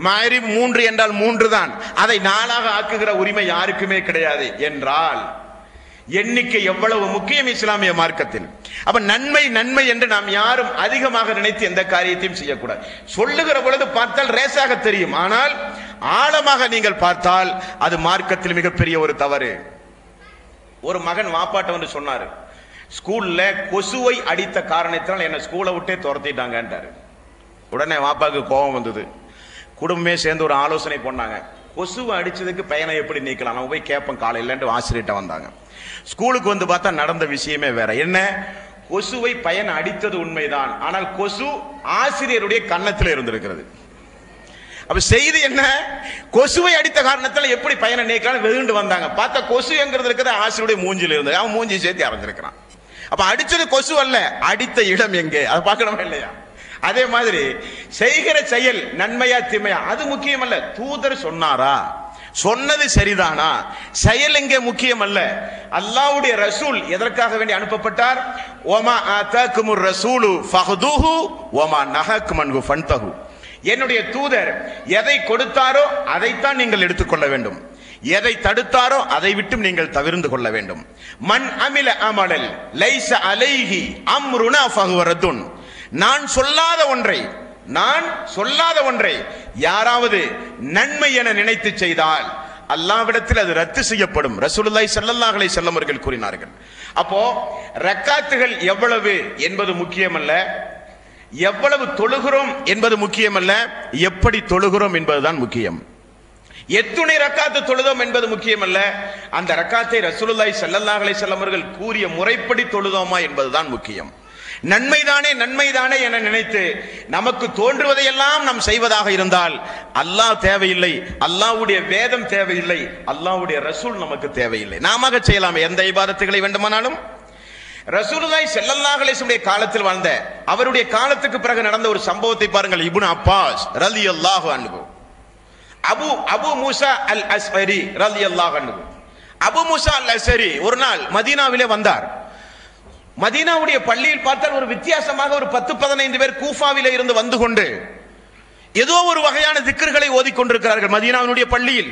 Speaker 1: மக்ரிப் 3 என்றால் 3 தான், அதை 4ஆக ஆக்குகிற உரிமை யாருக்குமே கிடையாது என்றால் எண்ணிக்கை எவ்வளவு முக்கியம் இஸ்லாமிய மார்க்கத்தில். அப்ப நன்மை நன்மை என்று நாம் யாரும் அதிகமாக நினைத்து எந்த காரியத்தையும் செய்யக்கூடாது. சொல்லுகிற பொழுது பார்த்தால் ரேசாக தெரியும், ஆனால் ஆழமாக நீங்கள் பார்த்தால் அது மார்க்கத்தில் மிகப்பெரிய ஒரு தவறு. ஒரு மகன் வாப்பாட்ட வந்து சொன்னாரு, ஸ்கூல்ல கொசுவை அடித்த காரணத்தினால் என்ன ஸ்கூலை விட்டே துரத்திட்டாங்கன்றாரு. உடனே வாப்பாக்கு கோபம் வந்தது. குடும்பமே சேர்ந்து ஒரு ஆலோசனை பண்ணாங்க, கொசுவை அடிச்சதுக்கு பையனை எப்படி நீக்கலாம், நம்ம போய் கேட்போம் காலையில ஆசிரியர்கிட்ட வந்தாங்க. ஸ்கூலுக்கு வந்து பார்த்தா நடந்த விஷயமே வேற. என்ன? கொசுவை பையன் அடித்தது உண்மைதான், ஆனால் கொசு ஆசிரியருடைய கன்னத்தில் இருந்திருக்கிறது. அப்ப செய்தி என்ன? கொசுவை அடித்த காரணத்தால் எப்படி பையனை நீக்கலாம் வெகுண்டு வந்தாங்க. பார்த்தா கொசு எங்கிறது இருக்கிற ஆசிரியருடைய மூஞ்சில் இருந்தது, அவன் மூஞ்சி சேர்த்து அரைஞ்சிருக்கிறான். அப்ப அடிச்சது கொசு அல்ல, அடித்த இடம் எங்கே அதை பார்க்கணுமா இல்லையா? அதே மாதிரி செய்கிற செயல் நன்மையா தீமையா அது முக்கியம் அல்ல. தூதர் சொன்னாரா, சொன்னது சரிதானா, செயல் எங்கே முக்கியம் அல்ல. அல்லாஹ்வுடைய ரசூல் எதற்காக வேண்டி அனுப்பப்பட்டார்? ஓமா ஆதாக்குமுர் ரசூலு ஃபஹ்துஹு ஓமா நஹக்கும் அன்ஹு ஃபன்தஹு. என்னுடைய தூதர் எதை கொடுத்தாரோ அதைத்தான் நீங்கள் எடுத்துக்கொள்ள வேண்டும், எதை தடுத்தாரோ அதை விட்டும் நீங்கள் தவிர்ந்து கொள்ள வேண்டும். மன் அமில அமலல் லைஸ அலைஹி அம்ருனா ஃபஹுவ ரத்துன். நான் சொல்லாத ஒன்றை யாராவது நன்மை என நினைத்து செய்தால் அல்லாஹ்விடத்தில் அது ரத்து செய்யப்படும். ரசூலுல்லாஹி ஸல்லல்லாஹு அலைஹி வஸல்லம் அவர்கள் கூறினார்கள். அப்போ ரக்காத்துகள் எவ்வளவு என்பது முக்கியமல்ல, எவ்வளவு தொழுகிறோம் என்பது முக்கியமல்ல, எப்படி தொழுகிறோம் என்பதுதான் முக்கியம். எத்துணை ரக்காத்து தொழுதோம் என்பது முக்கியமல்ல, அந்த ரக்காத்தை ரசூலுல்லாஹி ஸல்லல்லாஹு அலைஹி வஸல்லம் அவர்கள் கூறிய முறைப்படி தொழுதோமா என்பதுதான் முக்கியம். நன்மைதானே நன்மைதானே என நினைத்து நமக்கு தோன்றுவதையெல்லாம் நாம் செய்வதாக இருந்தால் அல்லாஹ் தேவையில்லை, அல்லாஹ்வுடைய வேதம் தேவையில்லை, அல்லாஹ்வுடைய ரசூல் நமக்கு தேவையில்லை. நாம செய்யலாமே எந்த இபாதத்துகளை வேண்டுமானாலும். ரசூலுல்லாஹி ஸல்லல்லாஹு அலைஹி வஸல்லம் காலத்தில் வாழ்ந்த அவருடைய காலத்துக்கு பிறகு நடந்த ஒரு சம்பவத்தை பாருங்கள். இப்னு அப்பாஸ் ரலியல்லாஹு அன்ஹு, அபு மூசா அல் அஸ்அரி ரலியல்லாஹு அன்ஹு. அபு மூசா அல் அஸ்அரி ஒரு நாள் மதீனாவிலே வந்தார். மதீனாவுடைய பள்ளியில் பார்த்தால் ஒரு வித்தியாசமாக ஒரு 10-15 பேர் கூஃபாவிலே இருந்து வந்து கொண்டு ஏதோ ஒரு வகையான திக்ர்களை ஓதிக்கொண்டிருக்கிறார்கள் மதீனாவுடைய பள்ளியில்.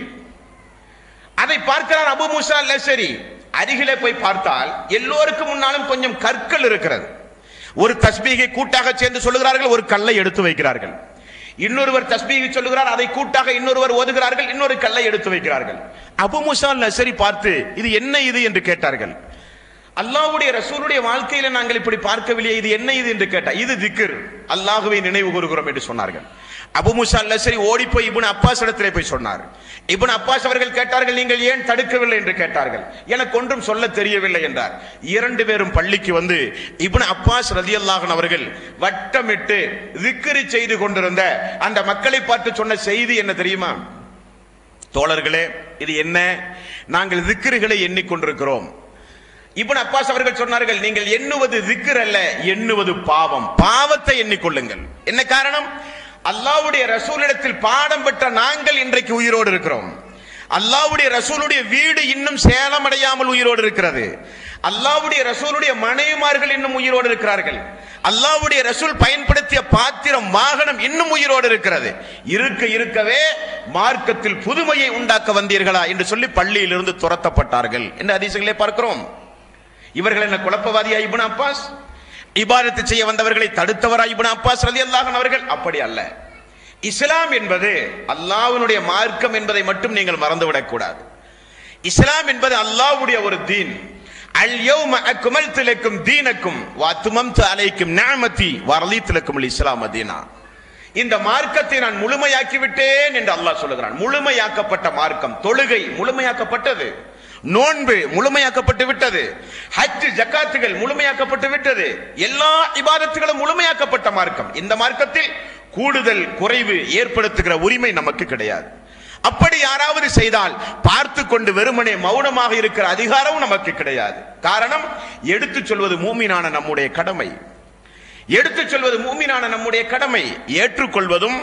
Speaker 1: அதை பார்க்கிறார் அபு மூசா அல் அஸ்அரி. அருகிலே போய் பார்த்தால் எல்லோருக்கும் முன்னாலும் கொஞ்சம் கற்கள் இருக்கிறது. ஒரு தஸ்பீகை கூட்டாக சேர்ந்து சொல்லுகிறார்கள், ஒரு கல்லை எடுத்து வைக்கிறார்கள். இன்னொருவர் தஸ்பீகை சொல்லுகிறார், அதை கூட்டாக இன்னொருவர் ஓதுகிறார்கள், இன்னொரு கல்லை எடுத்து வைக்கிறார்கள். அபு மூசா அல் அஸ்அரி பார்த்து இது என்ன இது என்று கேட்டார்கள். அல்லாஹ்வுடைய ரசூலுடைய வாழ்க்கையில நாங்கள் இப்படி பார்க்கவில்லையே, இது என்ன இது என்று கேட்டார். இது திக்ர், அல்லாஹ்வை நினைவு கூறுகிறோம் என்று சொன்னார்கள். அபு மூஸா அல்-அஷ்அரி ஓடி போய் இப்னு அப்பாஸ் இடத்திலே போய் சொன்னார். இப்னு அப்பாஸ் அவர்கள் கேட்டார்கள், நீங்கள் ஏன் தடுக்கவில்லை என்று கேட்டார்கள். எனக்கு ஒன்றும் சொல்ல தெரியவில்லை என்றார். இரண்டு பேரும் பள்ளிக்கு வந்து இப்னு அப்பாஸ் ரலியல்லாஹு அன்ஹு அவர்கள் வட்டமிட்டு zikr செய்து கொண்டிருந்த அந்த மக்களை பார்த்து சொன்ன செய்தி என்ன தெரியுமா? தோழர்களே, இது என்ன? நாங்கள் zikர்களை எண்ணிக்கொண்டிருக்கிறோம். இப்னு அப்பாஸ் அவர்கள் சொன்னார்கள், நீங்கள் எண்ணுவது zikr அல்ல, எண்ணுவது பாவம். பாவத்தை எண்ணிக்கொள்ளுங்கள். என்ன காரணம்? அல்லாஹ்வுடைய ரசூலிடத்தில் பாடம் பெற்ற நாங்கள் இன்றைக்கு உயிரோடு இருக்கிறோம். அல்லாஹ்வுடைய ரசூலுடைய வீடு இன்னும் சேலமடையாமல் உயிரோடு இருக்கிறது. அல்லாஹ்வுடைய ரசூலுடைய மனைவிமார்கள் இன்னும் உயிரோடு இருக்கிறார்கள். அல்லாஹ்வுடைய ரசூல் பயன்படுத்திய பாத்திரம், வாகனம் இன்னும் உயிரோடு இருக்கிறது. இருக்கவே மார்க்கத்தில் புதுமையை உண்டாக்க வந்தீர்களா என்று சொல்லி பள்ளியிலிருந்து துரத்தப்பட்டார்கள் என்று ஹதீஸ்களிலே பார்க்கிறோம். இவர்கள் என்ன குழப்பவாதியா இப்னு அப்பாஸ்? இபாதத்து செய்ய வந்தவர்களை தடுத்தவரா இப்னு அப்பாஸ் ரலியல்லாஹு அன்ஹு அவர்கள்? அப்படி அல்ல. இஸ்லாம் என்பது அல்லாஹ்வுடைய மார்க்கம் என்பதை மட்டும் நீங்கள் மறந்துவிடக் கூடாது. இஸ்லாம் என்பது அல்லாஹ்வுடைய ஒரு தீன். அல் யௌம அக்மல்து லக்கும் தீனக்கும் வ அத்மம்து அலைக்கும் நிஅமதி வ ரலீது லக்குமுல் இஸ்லாம தீனா. இந்த மார்க்கத்தை நான் முழுமையாக்கி விட்டேன் என்று அல்லாஹ் சொல்லுகிறான். முழுமையாக்கப்பட்ட மார்க்கம். தொழுகை முழுமையாக்கப்பட்டது, நோன்பு முழுமையாக்கப்பட்டு விட்டது, ஹஜ் ஜகாத்துகள் முழுமையாக்கப்பட்டு விட்டது, எல்லா இபாதத்துகளும் முழுமையாக்கப்பட்ட மார்க்கம். இந்த மார்க்கத்தில் கூடுதல் குறைவு ஏற்படுத்துகிற உரிமை நமக்கு கிடையாது. அப்படி யாராவது செய்தால் பார்த்து கொண்டு வெறுமனே மௌனமாக இருக்கிற அதிகாரம் நமக்கு கிடையாது. காரணம், எடுத்துச் சொல்வது மூமினான நம்முடைய கடமை. எடுத்துச் சொல்வது மூமினான நம்முடைய கடமை. ஏற்றுக்கொள்வதும்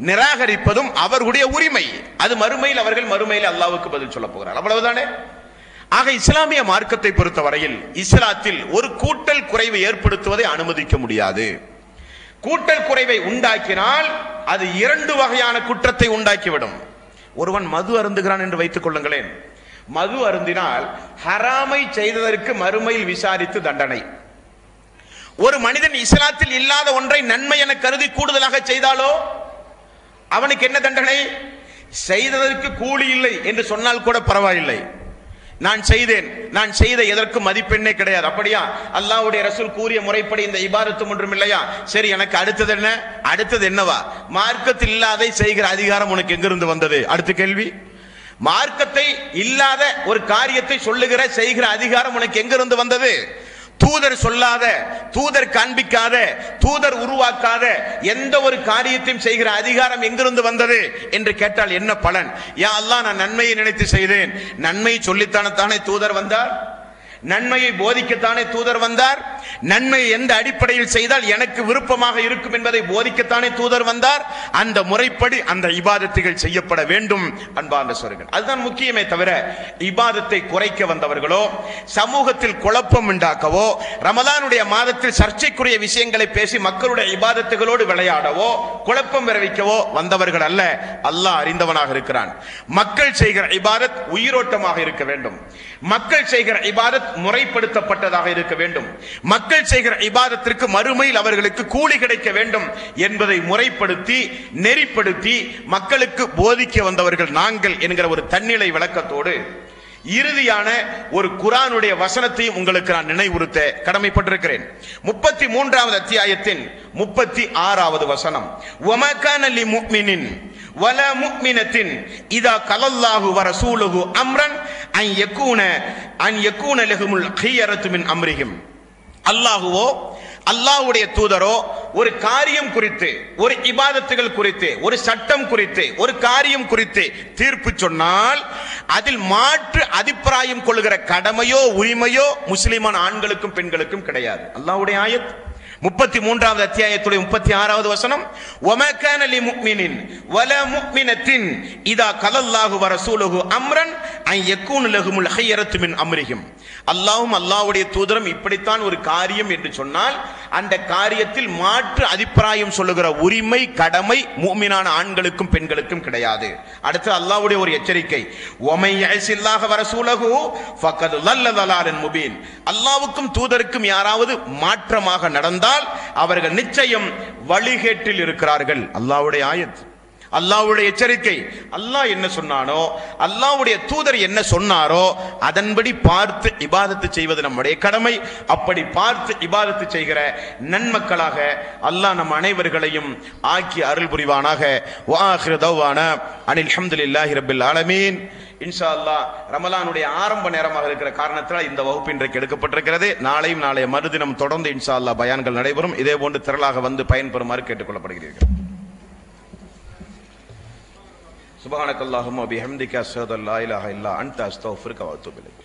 Speaker 1: நிராகரிப்பதும் அவர்களுடைய உரிமை. அது மறுமையில் அவர்கள் மறுமையில் அல்லாஹ்வுக்கு பதில் சொல்ல போகிறார். அவ்வளவுதானே. ஆக இஸ்லாமிய மார்க்கத்தை பொறுத்தவரையில் இஸ்லாத்தில் ஒரு கூட்டல் குறைவை ஏற்படுத்துவதை அனுமதிக்க முடியாது. கூட்டல் குறைவை உண்டாக்கினால் அது இரண்டு வகையான குற்றத்தை உண்டாக்கிவிடும். ஒருவன் மது அருந்துகிறான் என்று வைத்துக் கொள்ளுங்களேன். மது அருந்தினால் ஹராமை செய்ததற்கு மறுமையில் விசாரித்து தண்டனை. ஒரு மனிதன் இஸ்லாத்தில் இல்லாத ஒன்றை நன்மை என கருதி கூடுதலாக செய்தாலோ அவனுக்கு என்ன தண்டனை? செய்ததற்கு கூலி இல்லை என்று சொன்னால் கூட பரவாயில்லை, நான் செய்தேன், நான் செய்த எதற்கு மதிப்பெண்ணே கிடையாது. அப்படியா? அல்லாஹ்வுடைய ரசூல் கூறிய முறைப்படி இந்த இபாதத்து ஒன்றும் இல்லையா? சரி, எனக்கு அடுத்தது என்ன? அடுத்தது என்னவா? மார்க்கத்தில் இல்லாதை செய்கிற அதிகாரம் உனக்கு எங்கிருந்து வந்தது? அடுத்த கேள்வி. மார்க்கத்தை இல்லாத ஒரு காரியத்தை சொல்லுகிற செய்கிற அதிகாரம் உனக்கு எங்கிருந்து வந்தது? தூதர் சொல்லாத, தூதர் காண்பிக்காத, தூதர் உருவாக்காத எந்த ஒரு காரியத்தையும் செய்கிற அதிகாரம் எங்கிருந்து வந்தது என்று கேட்டால் என்ன பலன்? யா அல்லாஹ், நான் நன்மையை நினைத்து செய்தேன். நன்மையை சொல்லித்தானே தூதர் வந்தார்? நன்மையை போதிக்கத்தானே தூதர் வந்தார்? நன்மையை எந்த அடிப்படையில் செய்தால் எனக்கு விருப்பமாக இருக்கும் என்பதை போதிக்கத்தானே தூதர் வந்தார்? அந்த முறைப்படி அந்த இபாதத்துகள் செய்யப்பட வேண்டும். அன்பார்ந்த சகோதரர்களே, அதுதான் முக்கியமே தவிர இபாதத்தை குறைக்க வந்தவர்களோ, சமூகத்தில் குழப்பம் உண்டாக்கவோ, ரமலானுடைய மாதத்தில் சர்ச்சைக்குரிய விஷயங்களை பேசி மக்களுடைய இபாதத்துகளோடு விளையாடவோ, குழப்பம் விளைவிக்கவோ வந்தவர்கள் அல்ல. அல்லாஹ் அறிந்தவனாக இருக்கிறான். மக்கள் செய்கிற இபாதத் உயிரோட்டமாக இருக்க வேண்டும். மக்கள் செய்கிற இபாதத் முறைப்படுத்தப்பட்டதாக இருக்க வேண்டும். மக்கள் செய்கிற இபாதத்திற்கு மறுமையில் அவர்களுக்கு கூலி கிடைக்க வேண்டும் என்பதை முறைப்படுத்தி நெறிப்படுத்தி மக்களுக்கு போதிக்க வந்தவர்கள் நாங்கள் என்கிற ஒரு தன்னிலை விளக்கத்தோடு இறுதியான ஒரு குர்ஆனுடைய வசனத்தையும் உங்களுக்கு நான் நினைவுறுத்த கடமைப்பட்டிருக்கிறேன். 33வது அத்தியாயத்தின் 36வது வசனம். வமா கான லி முஃமினின் வலா முஃமினத்தின் இதா கலல்லாஹு வ ரசூலுஹு அம்ரன் அன் யகூன லஹுமுல் கியரத்து மின் அம்ரிஹிம். அல்லாஹுவோ அல்லாஹ்வுடைய தூதரோ ஒரு காரியம் குறித்து, ஒரு இபாதத்துகள் குறித்து, ஒரு சட்டம் குறித்து, ஒரு காரியம் குறித்து தீர்ப்பு சொன்னால் அதில் மாற்று அபிப்பிராயம் கொள்கிற கடமையோ உரிமையோ முஸ்லிமான ஆண்களுக்கும் பெண்களுக்கும் கிடையாது. அல்லாஹ்வுடைய ஆயத் 33வது அத்தியாயத்துடைய 36வது வசனம். வமா கான லி முஃமினின் வலா முஃமினத்தின் இதா கலல்லாஹு வ ரசூலுஹு அம்ரன் அன் யகூன லஹுமுல் கியரத்து மின் அம்ரிஹிம். அல்லாஹ்வும் அல்லாஹ்வுடைய தூதரும் இப்படித்தான் ஒரு காரியம் என்று சொன்னால் அந்த காரியத்தில் மாற்று அபிப்பிராயம் சொல்லுகிற உரிமை கடமை முஃமினான ஆண்களுக்கும் பெண்களுக்கும் கிடையாது. அடுத்து அல்லாஹ்வுடைய ஒரு எச்சரிக்கை. வமை யஸில்லாஹ வ ரசூலுஹு ஃபக்கத் லல்ல லலாலன் முபீன். அல்லாஹ்வுக்கும் தூதருக்கும் யாராவது மாற்றமாக நடந்தால் அவர்கள் நிச்சயம் வழிகேட்டில் இருக்கிறார்கள். அல்லாஹ்வுடைய ஆயத். அல்லாஹ்வுடைய எச்சரிக்கை. அல்லாஹ் என்ன சொன்னானோ, அல்லாஹ்வுடைய தூதர் என்ன சொன்னாரோ அதன்படி பார்த்து இபாதத்து செய்வது நம்முடைய கடமை. அப்படி பார்த்து இபாதத்து செய்கிற நன்மக்களாக அல்லாஹ் நம் அனைவர்களையும் ஆக்கி அருள் புரிவானாக. வ ஆகிரு தஅவானா அனில் ஹம்துலில்லாஹி ரப்பில் ஆலமீன். இன்ஷா அல்லாஹ் ரமலானுடைய ஆரம்ப நேரமாக இருக்கிற காரணத்தால் இந்த வகுப்பு இன்றைக்கு எடுக்கப்பட்டிருக்கிறது. நாளையும் நாளைய மறுதினம் தொடர்ந்து இன்ஷா அல்லாஹ் பயான்கள் நடைபெறும். இதே போன்று திரளாக வந்து பயன்பெறுமாறு கேட்டுக்கொள்ளப்படுகிறீர்கள். சுப்ஹானக்கல்லாஹும்ம வபிஹம்திக அஷ்ஹது அல்லா இலாஹா இல்லா அன்த அஸ்தக்ஃபிருக வ அத்தூபு இலைக்.